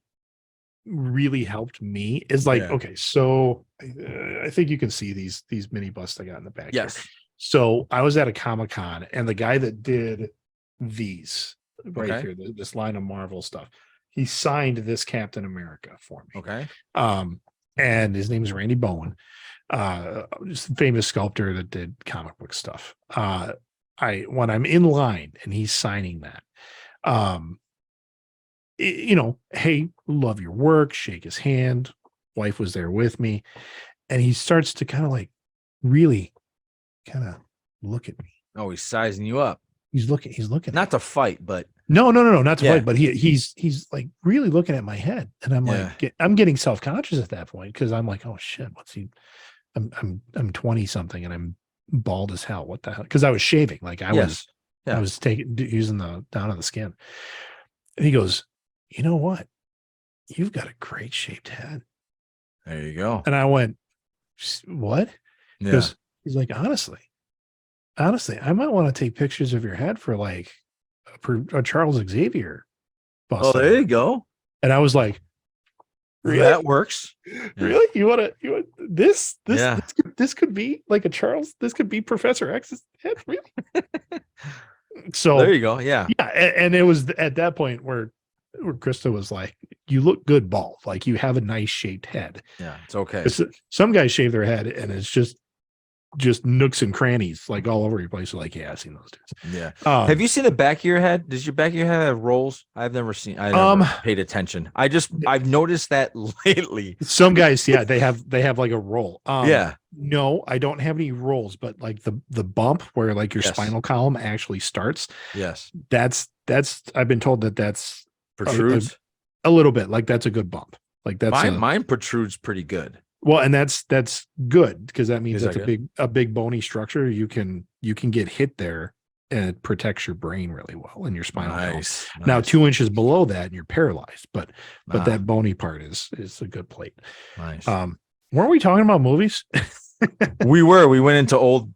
really helped me is like, Yeah. okay, so I think you can see these mini busts I got in the back. Yes. Here. So I was at a Comic-Con and the guy that did these right Okay. here, this line of Marvel stuff, he signed this Captain America for me. Okay. And his name is Randy Bowen, just a famous sculptor that did comic book stuff. When I'm in line and he's signing that, you know, hey, love your work, shake his hand. Wife was there with me. And he starts to kind of like really kind of look at me. Oh, he's sizing you up. He's looking Not at to fight, but no, not to yeah. fight, but he's like really looking at my head. And I'm Yeah. like, I'm getting self-conscious at that point because I'm like, oh shit, what's he? I'm 20 something and I'm bald as hell. What the hell? Because I was shaving, like I Yes. Yeah. was using the down of the skin. And he goes, you know what? You've got a great shaped head. There you go. And I went, what? Yeah. Because he's like, honestly, I might want to take pictures of your head for like a Charles Xavier bust. Oh, there you go. And I was like, really? That works. Really? You want this? Yeah. This could be like a Charles. This could be Professor X's head. Really? So There you go. Yeah. yeah. And it was at that point where Krista was like, you look good bald. Like you have a nice shaped head. Yeah. It's okay. Some guys shave their head and it's just nooks and crannies like all over your place. Like, yeah, I've seen those dudes. Yeah. Have you seen the back of your head? Does your back of your head have rolls? I've never seen. I never paid attention. I've noticed that lately. Some guys, yeah, they have like a roll. Yeah. No, I don't have any rolls, but like the bump where like your Yes. spinal column actually starts. Yes. That's I've been told that's Protrudes a little bit. Like that's a good bump. Like that's mine protrudes pretty good. well, and that's good because that means Is that's that a big bony structure. You can get hit there and it protects your brain really well and your spinal column. Nice. Now 2 inches below that and you're paralyzed, but Ah. that bony part is a good plate. Nice. Weren't we talking about movies? We went into old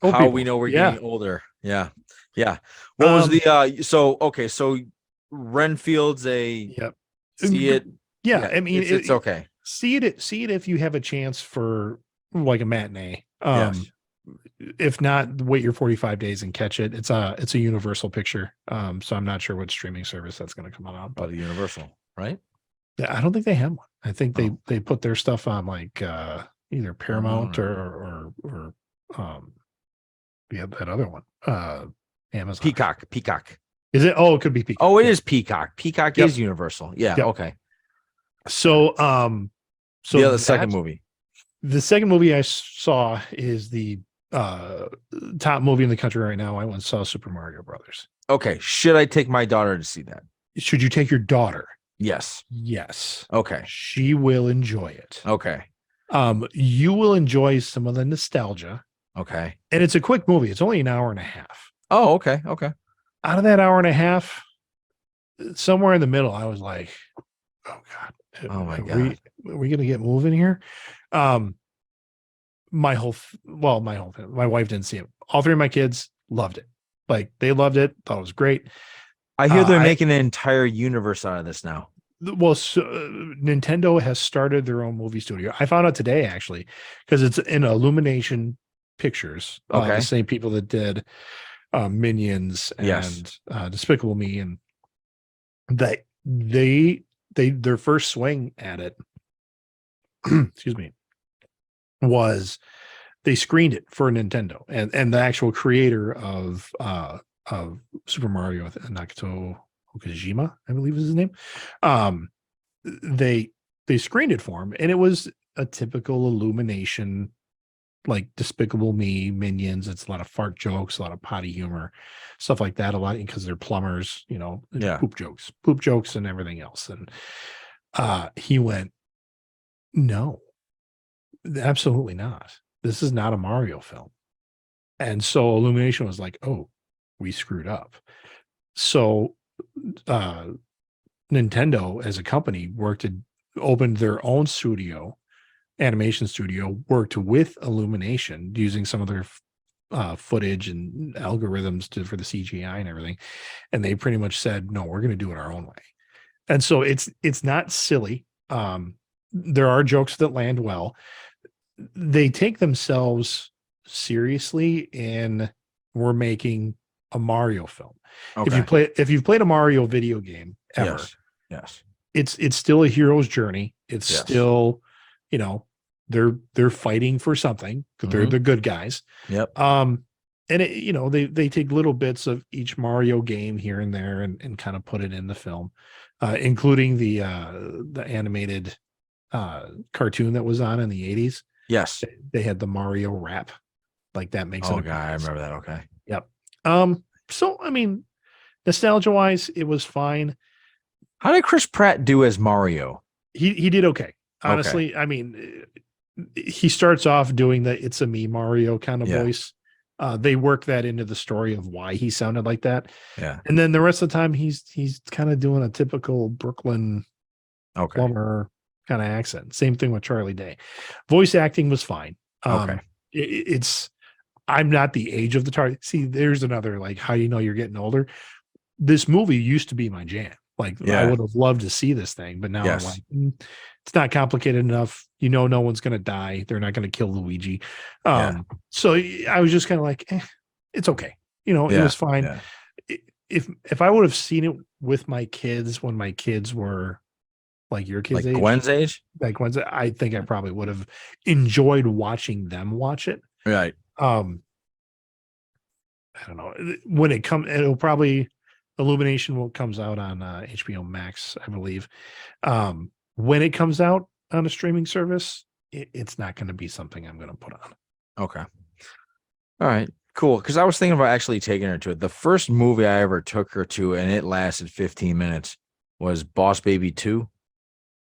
how people. we know we're Yeah. getting older. Yeah. Yeah. What was the so Renfield's Yep. see it. Yeah, I mean it's okay. See it if you have a chance for like a matinee. Yes. If not, wait your 45 days and catch it. It's a Universal picture. So I'm not sure what streaming service that's going to come out on, But but Universal, right? I don't think they have one. I think they put their stuff on like either Paramount or that other one. Amazon. Peacock. Is it? Oh, it could be Peacock. Oh, it is Peacock. Peacock Yep. is Universal. Yeah. Yep. Okay. So The second movie. The second movie I saw is the top movie in the country right now. I went and saw Super Mario Brothers. Okay. Should I take my daughter to see that? Should you take your daughter? Yes. Yes. Okay. She will enjoy it. Okay. You will enjoy some of the nostalgia. Okay. And it's a quick movie. It's only an hour and a half. Oh, okay. Okay. Out of that hour and a half, somewhere in the middle, I was like, oh God. Oh my Are God. we going to get moving here? My wife didn't see it. All three of my kids loved it. Like they loved it. Thought it was great. I hear they're making an entire universe out of this now. Well, Nintendo has started their own movie studio. I found out today actually, because it's in Illumination Pictures. Okay. The same people that did Minions and Yes. Despicable Me, and that their first swing at it, excuse me, was they screened it for Nintendo, and the actual creator of Super Mario, Nakito Okajima, I believe is his name. They screened it for him, and it was a typical Illumination, like Despicable Me, Minions. It's a lot of fart jokes, a lot of potty humor, stuff like that. A lot because they're plumbers, Yeah. poop jokes, and everything else. And he went, no, absolutely not. This is not a Mario film. And so Illumination was like, oh, we screwed up. So Nintendo as a company opened their own studio, animation studio, worked with Illumination using some of their footage and algorithms for the CGI and everything. And they pretty much said, no, we're going to do it our own way. And so it's not silly. There are jokes that land well. They take themselves seriously in we're making a Mario film. Okay. If you've played a Mario video game ever, Yes. it's still a hero's journey. It's Yes. still, they're fighting for something. They're Mhm. the good guys. Yep. and it, they take little bits of each Mario game here and there and kind of put it in the film, including the animated cartoon that was on in the 80s. Yes. They had the Mario rap, like that makes it. Oh, God, I remember that. Okay. Yep. So I mean, nostalgia wise, it was fine. How did Chris Pratt do as Mario? He did okay. Okay. Honestly, I mean, he starts off doing the "It's a me Mario" kind of Yeah. voice. They work that into the story of why he sounded like that. Yeah. And then the rest of the time, he's kind of doing a typical Brooklyn Okay. plumber kind of accent. Same thing with Charlie Day. Voice acting was fine. Okay. It's I'm not the age of the target. See, there's another like, how do you know you're getting older? This movie used to be my jam. Like, I would have loved to see this thing, but now I'm like, it's not complicated enough. No one's going to die. They're not going to kill Luigi. So I was just kind of like, it's okay. It was fine. Yeah. If I would have seen it with my kids when my kids were like your kids' age, Gwen's age, I think I probably would have enjoyed watching them watch it. Right. I don't know when it comes. It'll probably Illumination comes out on HBO Max, I believe. When it comes out on a streaming service, it's not going to be something I'm going to put on. Okay. All right. Cool. Because I was thinking about actually taking her to it. The first movie I ever took her to, and it lasted 15 minutes, was Boss Baby 2.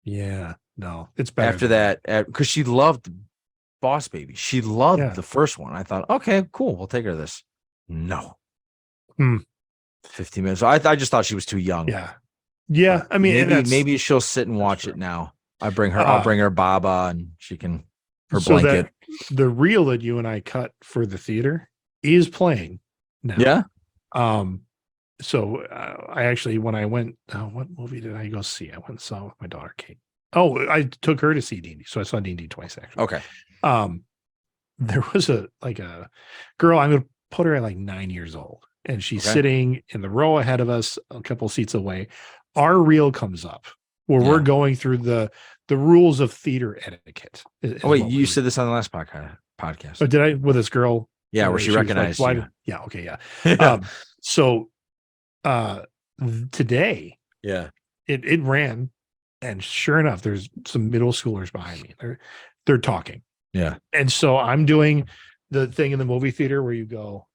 Yeah. No, it's better. After that, because she loved Boss Baby. She loved the first one. I thought, okay, cool. We'll take her to this. No. 15 minutes. So I just thought she was too young. Yeah. Yeah. I mean, maybe she'll sit and watch it now. I'll bring her Baba and she can, her blanket. The reel that you and I cut for the theater is playing now. Yeah. So I actually, when I went, what movie did I go see? I went and saw with my daughter, Kate. Oh, I took her to see D&D. So I saw D&D twice, actually. Okay. There was a girl, I'm going to put her at like 9 years old. And she's sitting in the row ahead of us, a couple seats away. Our reel comes up where we're going through the rules of theater etiquette. Oh, wait, you said this on the last podcast. Oh, did I? With this girl? Yeah, where she recognized you. Yeah, okay, yeah. So today, it ran, and sure enough, there's some middle schoolers behind me. They're talking. Yeah. And so I'm doing the thing in the movie theater where you go,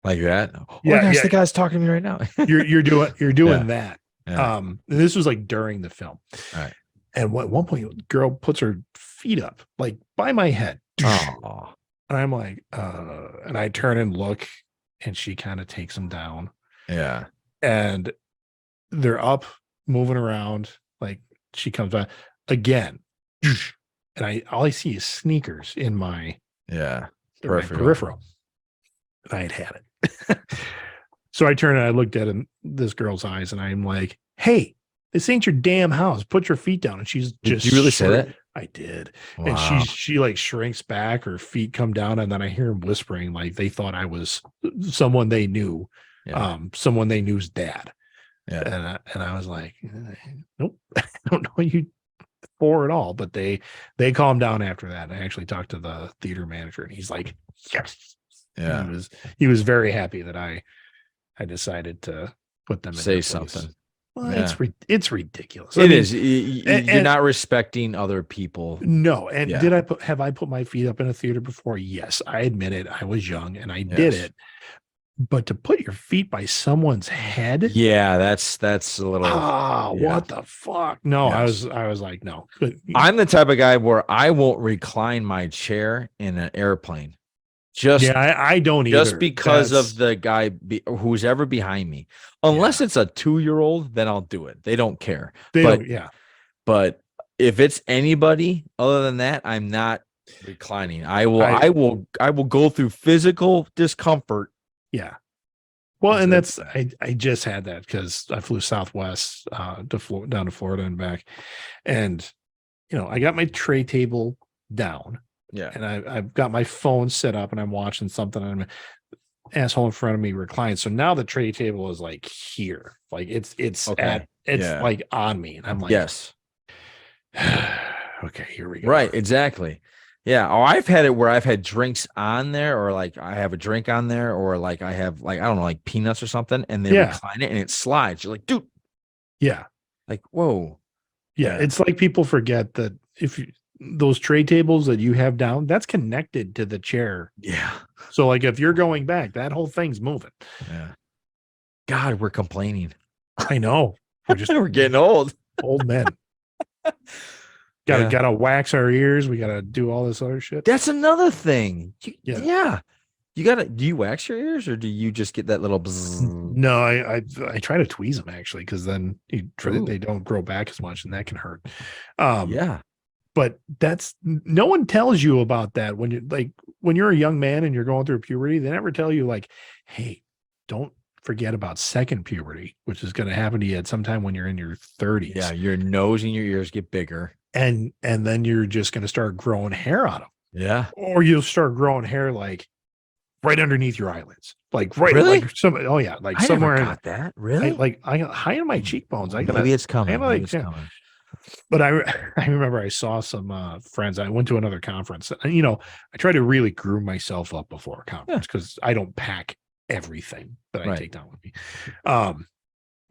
like that. Oh, gosh, the guy's talking to me right now. you're doing that. Yeah. This was like during the film. All right. And at one point, the girl puts her feet up, like by my head. Oh. And I'm like, and I turn and look, and she kind of takes them down. Yeah. And they're up, moving around. Like she comes back again. And all I see is sneakers in my peripheral. And I had it. So I turned and I looked at this girl's eyes, and I'm like, "Hey, this ain't your damn house. Put your feet down." And she's just. Did you really say that? I did. Wow. And she like shrinks back, her feet come down, and then I hear them whispering like they thought I was someone they knew, someone they knew's dad. Yeah. And I was like, nope, I don't know you for at all. But they calmed down after that. I actually talked to the theater manager, and he's like, yes. Yeah. He was very happy that I decided to put them in. Say something. Well, it's ridiculous. It is. You're not respecting other people. No. And have I put my feet up in a theater before? Yes. I admit it. I was young and I did it. But to put your feet by someone's head. Yeah, that's a little. What the fuck? No, yes. I was like, no. I'm the type of guy where I won't recline my chair in an airplane. I don't either. Just because of the guy who's ever behind me. Unless it's a 2-year-old, then I'll do it. They don't care. But if it's anybody other than that, I'm not reclining. I will go through physical discomfort. Yeah. Well, and that's I just had that because I flew Southwest down to Florida and back, and I got my tray table down. Yeah. And I've got my phone set up and I'm watching something and an asshole in front of me reclined. So now the tray table is like here. Like it's like on me. And I'm like, yes. Okay, here we go. Right. Exactly. Yeah. Or I've had it where I've had drinks on there, or like I have a drink on there, or like I have like, I don't know, like peanuts or something, and they Yeah. recline it and it slides. You're like, dude, Yeah. like, whoa. Yeah. Yeah. It's like people forget that if you, those tray tables that you have down, that's connected to the chair. Yeah. So like if you're going back, that whole thing's moving. Yeah. God, we're complaining. I know. We're just We're getting old. old men. Yeah. Gotta wax our ears. We gotta do all this other shit. That's another thing. Yeah. Yeah. You gotta, do you wax your ears or do you just get that little bzzz? No, I try to tweeze them actually, because then Ooh. they don't grow back as much, and that can hurt. Yeah. But that's no one tells you about that when you're like when you're a young man and you're going through puberty. They never tell you like, hey, don't forget about second puberty, which is going to happen to you at some time when you're in your 30s. Yeah. Your nose and your ears get bigger. And then you're just going to start growing hair on them, Yeah. or you'll start growing hair like right underneath your eyelids, like right, Really? like some, oh yeah, like I somewhere never got that. Really? I got high in my cheekbones. I gotta, Maybe it's coming. like, Maybe it's yeah. coming. But I remember I saw some friends. I went to another conference, and I try to really groom myself up before a conference because I don't pack everything that I take down with me.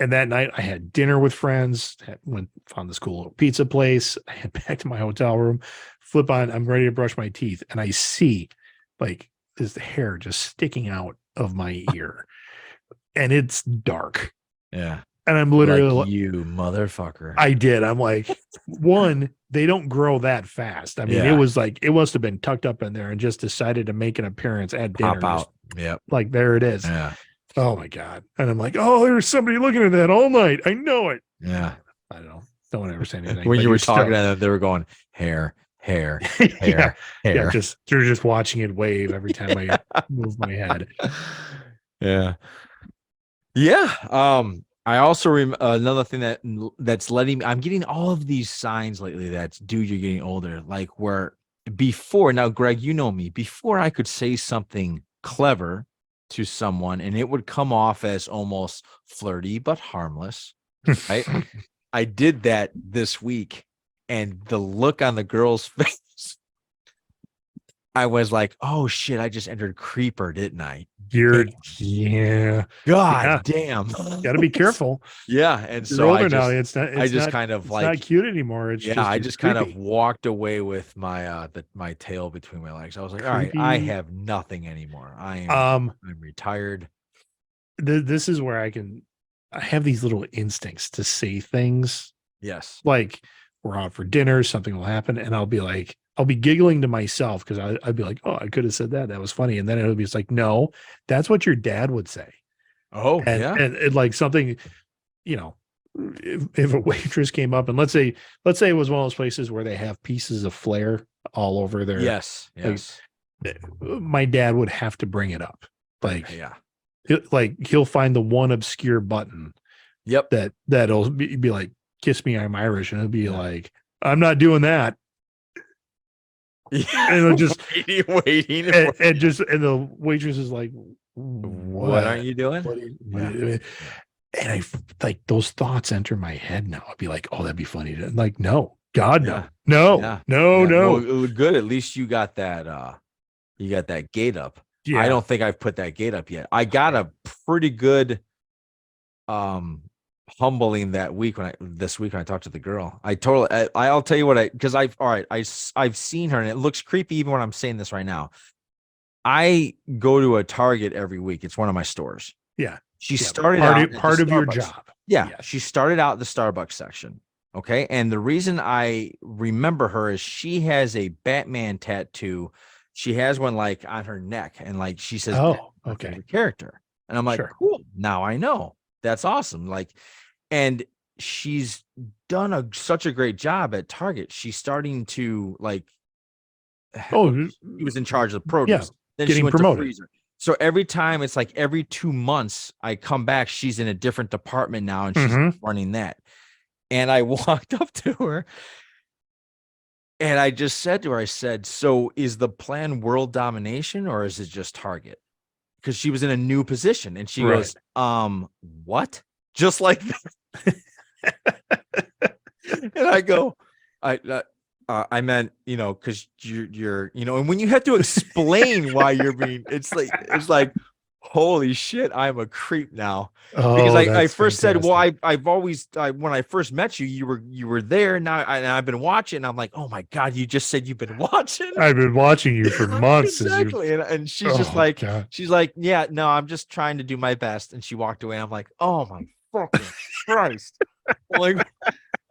And that night I had dinner with friends, found this cool little pizza place. I head back to my hotel room, flip on, I'm ready to brush my teeth, and I see like this hair just sticking out of my ear, and it's dark. Yeah. And I'm literally like, you motherfucker. I did. I'm like, one, they don't grow that fast. I mean, it was like, it must have been tucked up in there and just decided to make an appearance at dinner. Pop out. Yep. Like, there it is. Yeah. Oh my God. And I'm like, oh, there's somebody looking at that all night. I know it. Yeah. I don't know. No one ever said anything. When you were talking to them, they were going hair, hair, hair, hair. Yeah, they're just watching it wave every time I move my head. Yeah. Yeah. I also another thing that's letting me, I'm getting all of these signs lately that, dude, you're getting older. Like where before, now, Greg, you know me, before I could say something clever to someone and it would come off as almost flirty, but harmless. Right. I did that this week and the look on the girl's face, I was like, oh shit, I just entered creeper, didn't I? Yeah. God damn. Gotta be careful. Yeah. And You're so older now. It's not cute anymore. It's just, I it's just creepy. kind of walked away with my my tail between my legs. I was like, all right, I have nothing anymore. I'm retired. This is where I have these little instincts to say things. Yes. Like we're out for dinner, something will happen, and I'll be giggling to myself because I'd be like, oh, I could have said that. That was funny. And then it'll be like, no, that's what your dad would say. Oh, And like something, if a waitress came up and let's say it was one of those places where they have pieces of flair all over their. Yes. My dad would have to bring it up. Like, yeah. He'll find the one obscure button. Yep. That'll be like, kiss me, I'm Irish. And it'll be like, I'm not doing that. And it'll just waiting and the waitress is like, what are you doing? And I like those thoughts enter my head now. I'd be like, oh, that'd be funny. Like, no, God, no. Well, good. At least you got that gate up. Yeah. I don't think I've put that gate up yet. I got a pretty good humbling this week when I talked to the girl. I'll tell you what because I've seen her and it looks creepy even when I'm saying this right now. I go to a Target every week. It's one of my stores. Yeah. She started out part of your job. Yeah. She started out the Starbucks section. Okay. And the reason I remember her is she has a Batman tattoo. She has one like on her neck and like she says, oh, okay, character. And I'm like, sure. Cool. Now I know. That's awesome. Like, and she's done such a great job at Target. She's starting to like, she was in charge of the produce. Then getting she went promoted. to freezer. So every time it's like every 2 months I come back, she's in a different department now and she's running that. And I walked up to her and I just said to her, I said, so is the plan world domination or is it just Target? Because she was in a new position and she goes, what? Just like that. And I go, I meant, because you're, and when you have to explain why you're being, it's like, holy shit, I'm a creep now. Because Oh, I that's first said, well, fantastic. I've always, when I first met you, you were there. Now I've been watching. I'm like, oh my God, you just said you've been watching. I've been watching you for months as you. Exactly. And she's just Oh like, God. yeah, no, I'm just trying to do my best. And she walked away. I'm like, oh my fucking Christ. Like,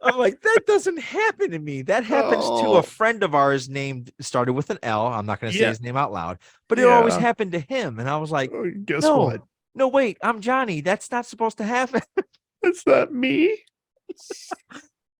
I'm like, that doesn't happen to me. That happens to a Oh friend of ours named started with an L. I'm not going to say yeah, his name out loud, but it always yeah. happened to him. And I was like, Guess no, what? no, wait, I'm Johnny. That's not supposed to happen. It's not me.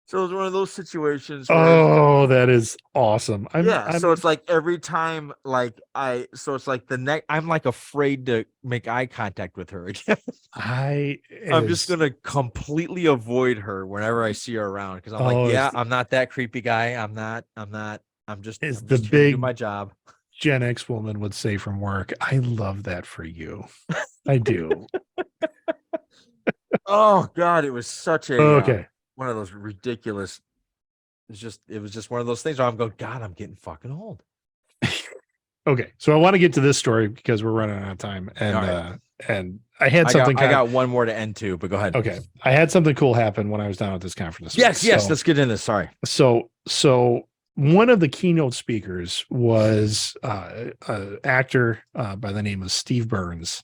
So it was one of those situations where, Oh, that is awesome. yeah. So I'm it's like every time, so it's like the next, I'm like afraid to make eye contact with her again. I it I'm just is gonna completely avoid her whenever I see her around because I'm like, oh yeah, it's I'm not that creepy guy. I'm not. it's I'm the just here to do big my job. Gen X woman would say from work. I love that for you. I do. Oh God, it was such a Okay. one of those ridiculous. It was just one of those things where I'm going, God, I'm getting fucking old. Okay. So I want to get to this story because we're running out of time. All right, And I had something I kind of got one more to end too, but go ahead. okay. I had something cool happen when I was down at this conference this week. Yes, let's get in this. Sorry. So one of the keynote speakers was an actor by the name of Steve Burns.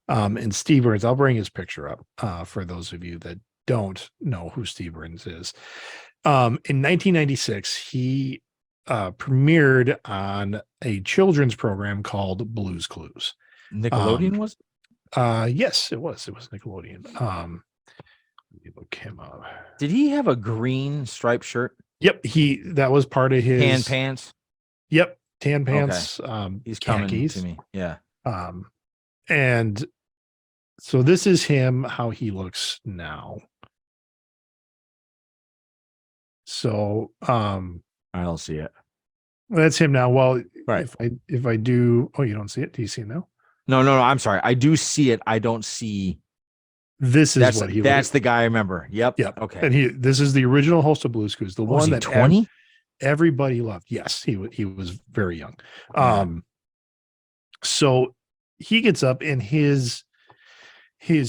And Steve Burns, I'll bring his picture up for those of you that don't know who Steve Burns is. In 1996, he premiered on a children's program called Blue's Clues. Nickelodeon was? Yes, it was. It was Nickelodeon. Let me look him up. Did he have a green striped shirt? Yep, that was part of Tan his. pants? Yep, tan Okay. pants, He's coming to khakis. me. Yeah. Um, and so this is him, how he looks now. So I don't see it. that's him now. Well, Right. if I do, oh, you don't see it? Do you see it now? No. I'm sorry. I do see it. I don't see. This is what he That's looks. the guy I remember. Yep. Yep. Okay. And this is the original host of Blue's Clues, the Was one he that 20? everybody loved. Yes, he was very young. Yeah. So he gets up and his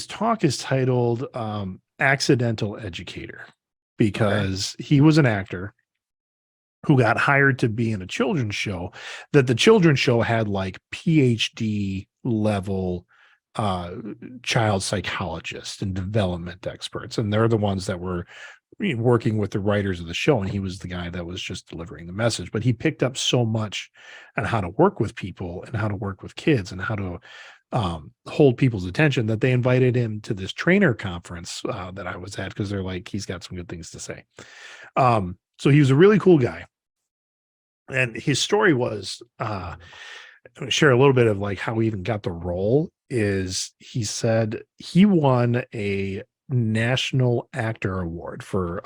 talk is titled Accidental Educator because he was an actor who got hired to be in a children's show that the children's show had like PhD level child psychologists and development experts, and they're the ones that were working with the writers of the show, and he was the guy that was just delivering the message. But he picked up so much on how to work with people and how to work with kids and how to hold people's attention that they invited him to this trainer conference that I was at because they're like, he's got some good things to say. So he was a really cool guy. And his story was share a little bit of like how he even got the role is he said he won a national actor award for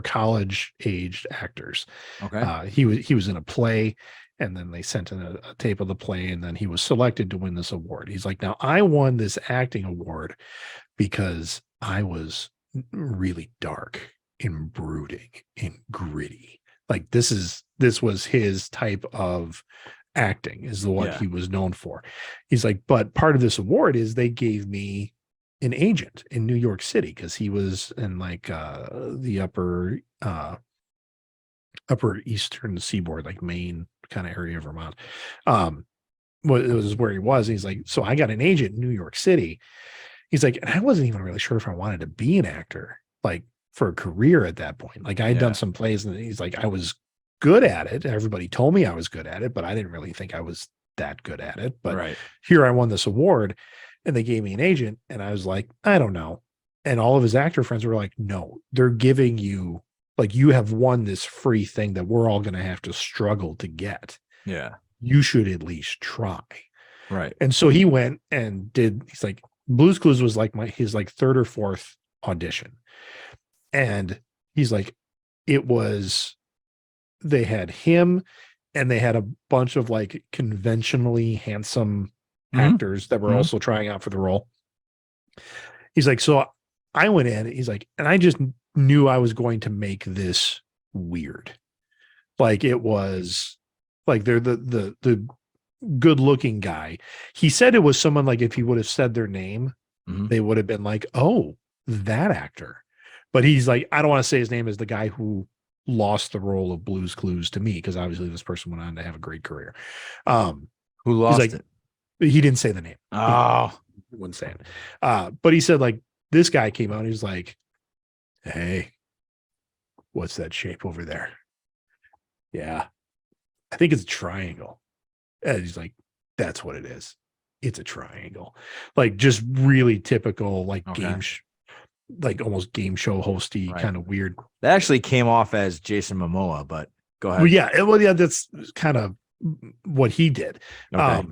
college aged actors. Okay. He was in a play and then they sent in a tape of the play and then he was selected to win this award. He's like, now I won this acting award because I was really dark and brooding and gritty. Like this was his type of acting is what he was known for. He's like, but part of this award is they gave me an agent in New York City because he was in like the upper eastern seaboard, like Maine kind of area of Vermont. Well, it was where he was. He's like, so I got an agent in New York City. He's like, and I wasn't even really sure if I wanted to be an actor, like for a career at that point. Like I had done some plays, and he's like, I was good at it. Everybody told me I was good at it, but I didn't really think I was that good at it. But here I won this award, and they gave me an agent, and I was like, I don't know. And all of his actor friends were like, no, they're giving you, like, you have won this free thing that we're all going to have to struggle to get. Yeah. You should at least try. Right. And so he went and he's like, Blue's Clues was like his like third or fourth audition. And he's like, they had him and they had a bunch of like conventionally handsome actors that were also trying out for the role. He's like, so I went in, he's like, and I just knew I was going to make this weird. Like it was like they're the good looking guy. He said it was someone like if he would have said their name, Mhm. they would have been like, oh, that actor. But he's like, I don't want to say his name is the guy who lost the role of Blue's Clues to me, because obviously this person went on to have a great career. Who He's lost like, it? he didn't say the name. Oh, He wouldn't say it. But he said like this guy came out. He's like, hey, what's that shape over there? Yeah, I think it's a triangle. And he's like, that's what it is. It's a triangle. Like just really typical, like okay. like almost game show hosty, Right. kind of weird. That actually came off as Jason Momoa, but go Well, ahead. yeah, that's kind of what he did. Okay.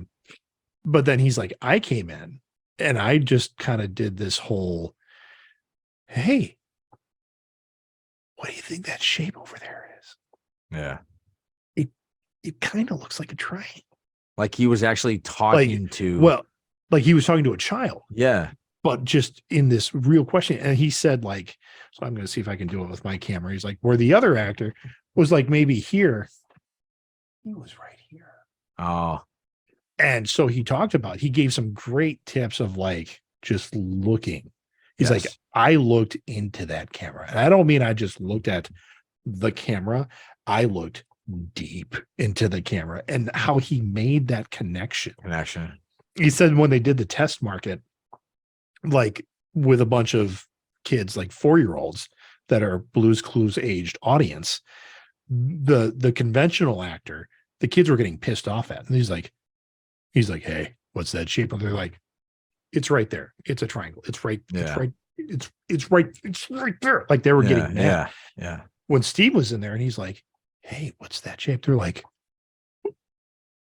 But then he's like, I came in and I just kind of did this whole, hey, what do you think that shape over there is? Yeah. It kind of looks like a triangle. Like he was actually talking Like, to. well, like he was talking to a child, Yeah. but just in this real question. And he said, like, so I'm going to see if I can do it with my camera. He's like, where the other actor was like, maybe here, he was right here. Oh, And so he talked about, he gave some great tips of like just looking. He's like, yes. I looked into that camera. And I don't mean I just looked at the camera, I looked deep into the camera and how he made that connection. Connection. He said when they did the test market, like with a bunch of kids, like 4-year-olds that are Blues Clues aged audience, the conventional actor, the kids were getting pissed off at. And he's like, hey, what's that shape? And they're like, it's right there. It's a triangle. It's right. Yeah. It's right. It's right there. Like they were getting mad. Yeah. Yeah. When Steve was in there and he's like, hey, what's that shape? They're like,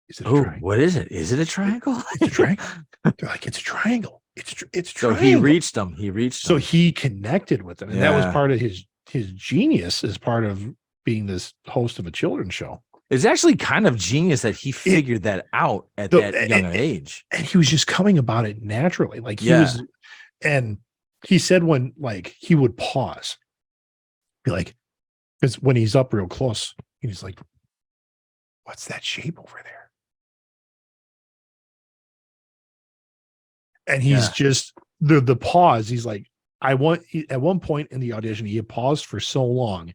is it a Oh, triangle? what is it? Is it a triangle? It's a triangle. They're like, it's a triangle. It's So triangle. he reached them. He reached So them. he connected with them. And that was Yeah. part of his genius as part of being this host of a children's show. It's actually kind of genius that he figured that out at that young age. And he was just coming about it naturally. Like he Yeah. was, and he said when like he would pause, be like, because when he's up real close, he's like, what's that shape over there? And he's just the pause. He's like, at one point in the audition, he had paused for so long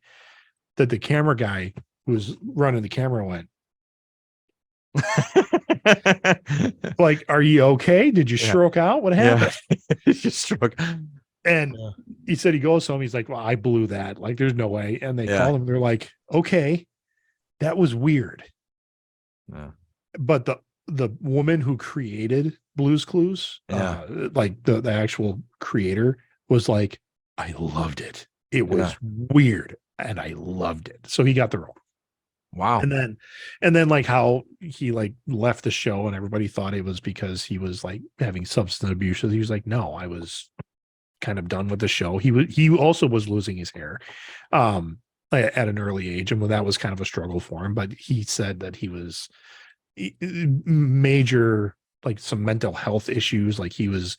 that the camera guy who was running the camera went, like, are you okay? Did you stroke out? What happened? You stroke. And he said he goes home. He's like, well, I blew that. Like, there's no way. And they call him. They're like, okay, that was weird. Yeah. But the woman who created Blues Clues, like the actual creator, was like, I loved it. It was weird, and I loved it. So he got the role. Wow. And then like how he like left the show and everybody thought it was because he was like having substance abuse. So he was like, no, I was kind of done with the show. He also was losing his hair at an early age, and that was kind of a struggle for him. But he said that he was major, like some mental health issues. Like he was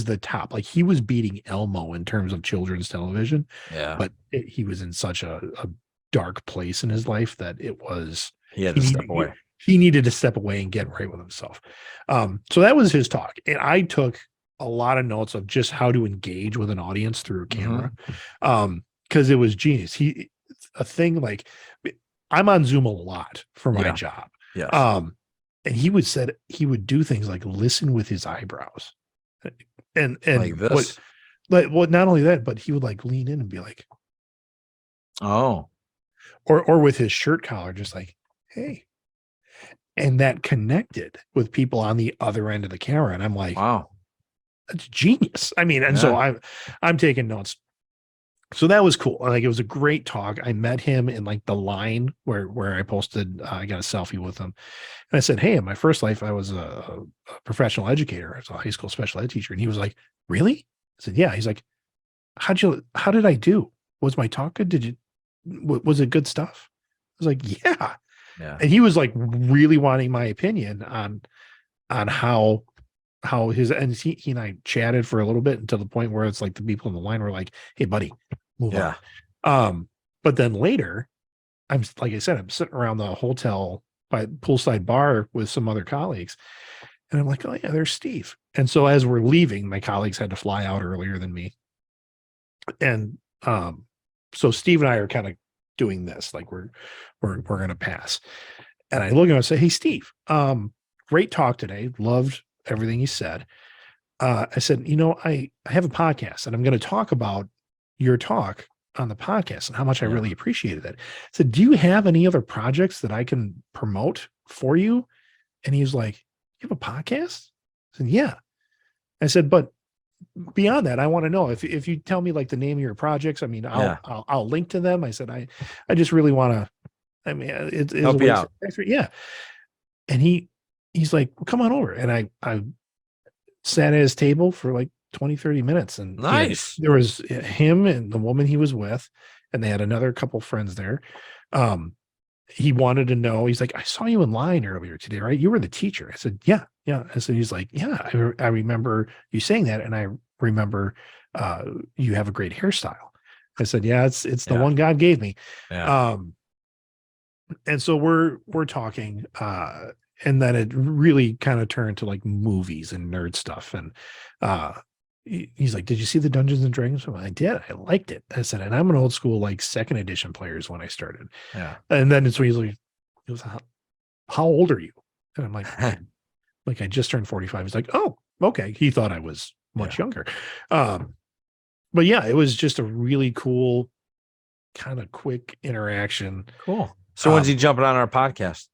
the top, like he was beating Elmo in terms of children's television. Yeah. But he was in such a dark place in his life that he had to step away. He needed to step away and get right with himself. So that was his talk. And I took a lot of notes of just how to engage with an audience through a camera. Because it was genius. A thing like I'm on Zoom a lot for my job. Yes. And he would do things like listen with his eyebrows. And like this. What not only that, but he would like lean in and be like, oh. Or with his shirt collar, just like, hey. And that connected with people on the other end of the camera. And I'm like, wow, that's genius. I mean, and so I'm taking notes. So that was cool. Like it was a great talk. I met him in like the line where I posted, I got a selfie with him. And I said, hey, in my first life, I was a professional educator. I was a high school special ed teacher. And he was like, really? I said, yeah. He's like, how did I do? Was my talk good? Was it good stuff? I was like, yeah. And he was like really wanting my opinion on how his, and he and I chatted for a little bit until the point where it's like the people in the line were like, hey buddy, move on. But then later like I said, I'm sitting around the hotel by poolside bar with some other colleagues. And I'm like, oh yeah, there's Steve. And so as we're leaving, my colleagues had to fly out earlier than me. And so Steve and I are kind of doing this, like we're gonna pass. And I look at him and say, hey Steve, great talk today. Loved everything you said. I said, I have a podcast and I'm going to talk about your talk on the podcast and how much I really appreciated it. I said, do you have any other projects that I can promote for you? And he was like, you have a podcast? I said, yeah. I said, but beyond that, I want to know if you tell me like the name of your projects, I mean, I'll link to them. I said, I just really want to, I mean, it's help you out. Yeah. And he's like, well, come on over. And I sat at his table for like 20, 30 minutes. And nice. There was him and the woman he was with, and they had another couple friends there. He wanted to know, he's like, I saw you in line earlier today, right? You were the teacher. I said, yeah. I said, he's like, yeah, I remember you saying that. And I remember you have a great hairstyle. I said, yeah, it's the one God gave me. Yeah. And so we're talking, and then it really kind of turned to like movies and nerd stuff. And he's like, did you see the Dungeons and Dragons? I did. I liked it. I said, and I'm an old school, like second edition players when I started. Yeah. And then it's when he's like, he goes, how old are you? And I'm like, I just turned 45. He's like, oh, okay. He thought I was much younger. But yeah, it was just a really cool kind of quick interaction. Cool. So when's he jumping on our podcast?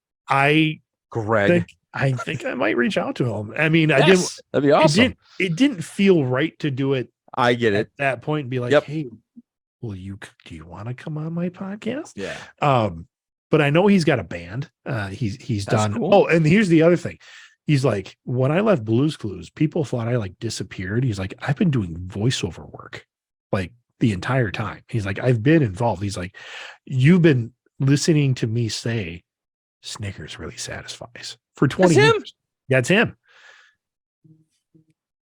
Greg. I think I might reach out to him. I mean, That'd be awesome. It didn't feel right to do it. I get it. At that point and be like, hey, do you want to come on my podcast? Yeah. But I know he's got a band. He's done. Cool. Oh, and here's the other thing. He's like, when I left Blue's Clues, people thought I like disappeared. He's like, I've been doing voiceover work like the entire time. He's like, I've been involved. He's like, you've been listening to me say Snickers really satisfies for 20 That's years. him. That's him.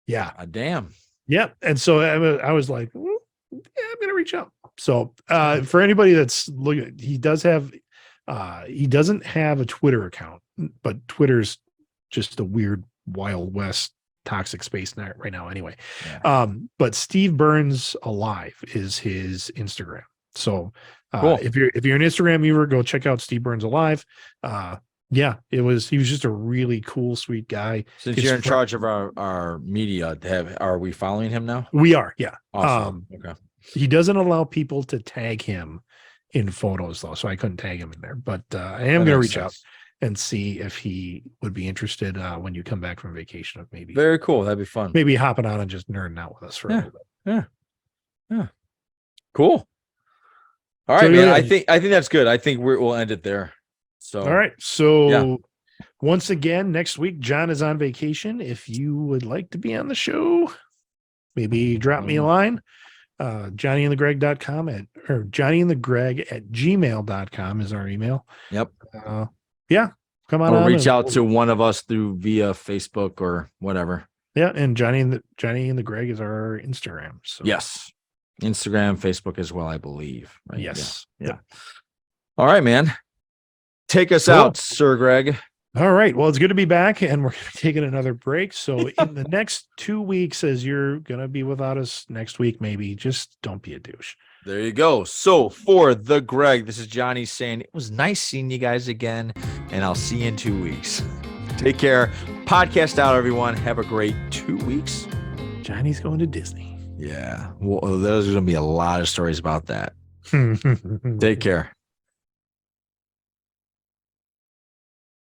Yeah. Damn. Yeah. And so I was like, I'm going to reach out. So for anybody that's looking, he doesn't have a Twitter account, but Twitter's just a weird Wild West toxic space right now anyway. Yeah. But Steve Burns Alive is his Instagram. So cool. If you're an Instagram viewer, go check out Steve Burns Alive. He was just a really cool, sweet guy. Since you're in charge of our media, are we following him now? We are, yeah. Awesome. Okay. He doesn't allow people to tag him in photos though, so I couldn't tag him in there. But I am going to reach out and see if he would be interested when you come back from vacation. Of maybe very cool. That'd be fun. Maybe hopping on and just nerding out with us for a little bit. Yeah. Cool. All right, man. I think that's good. I think we'll end it there. So all right. So once again, next week, John is on vacation. If you would like to be on the show, maybe drop me a line. JohnnyandTheGreg.com or JohnnyandTheGreg@gmail.com is our email. Yep. Come on. Or reach out to one of us via Facebook or whatever. Yeah, and Johnny and the Greg is our Instagram. So yes. Instagram, Facebook as well, I believe. Right? Yes. Yeah. All right, man. Take us out, Sir Greg. All right. Well, it's good to be back, and we're taking another break. So in the next 2 weeks, as you're going to be without us next week, maybe just don't be a douche. There you go. So for the Greg, this is Johnny saying it was nice seeing you guys again, and I'll see you in 2 weeks. Take care. Podcast out, everyone. Have a great 2 weeks. Johnny's going to Disney. Yeah. Well, there's going to be a lot of stories about that. Take care.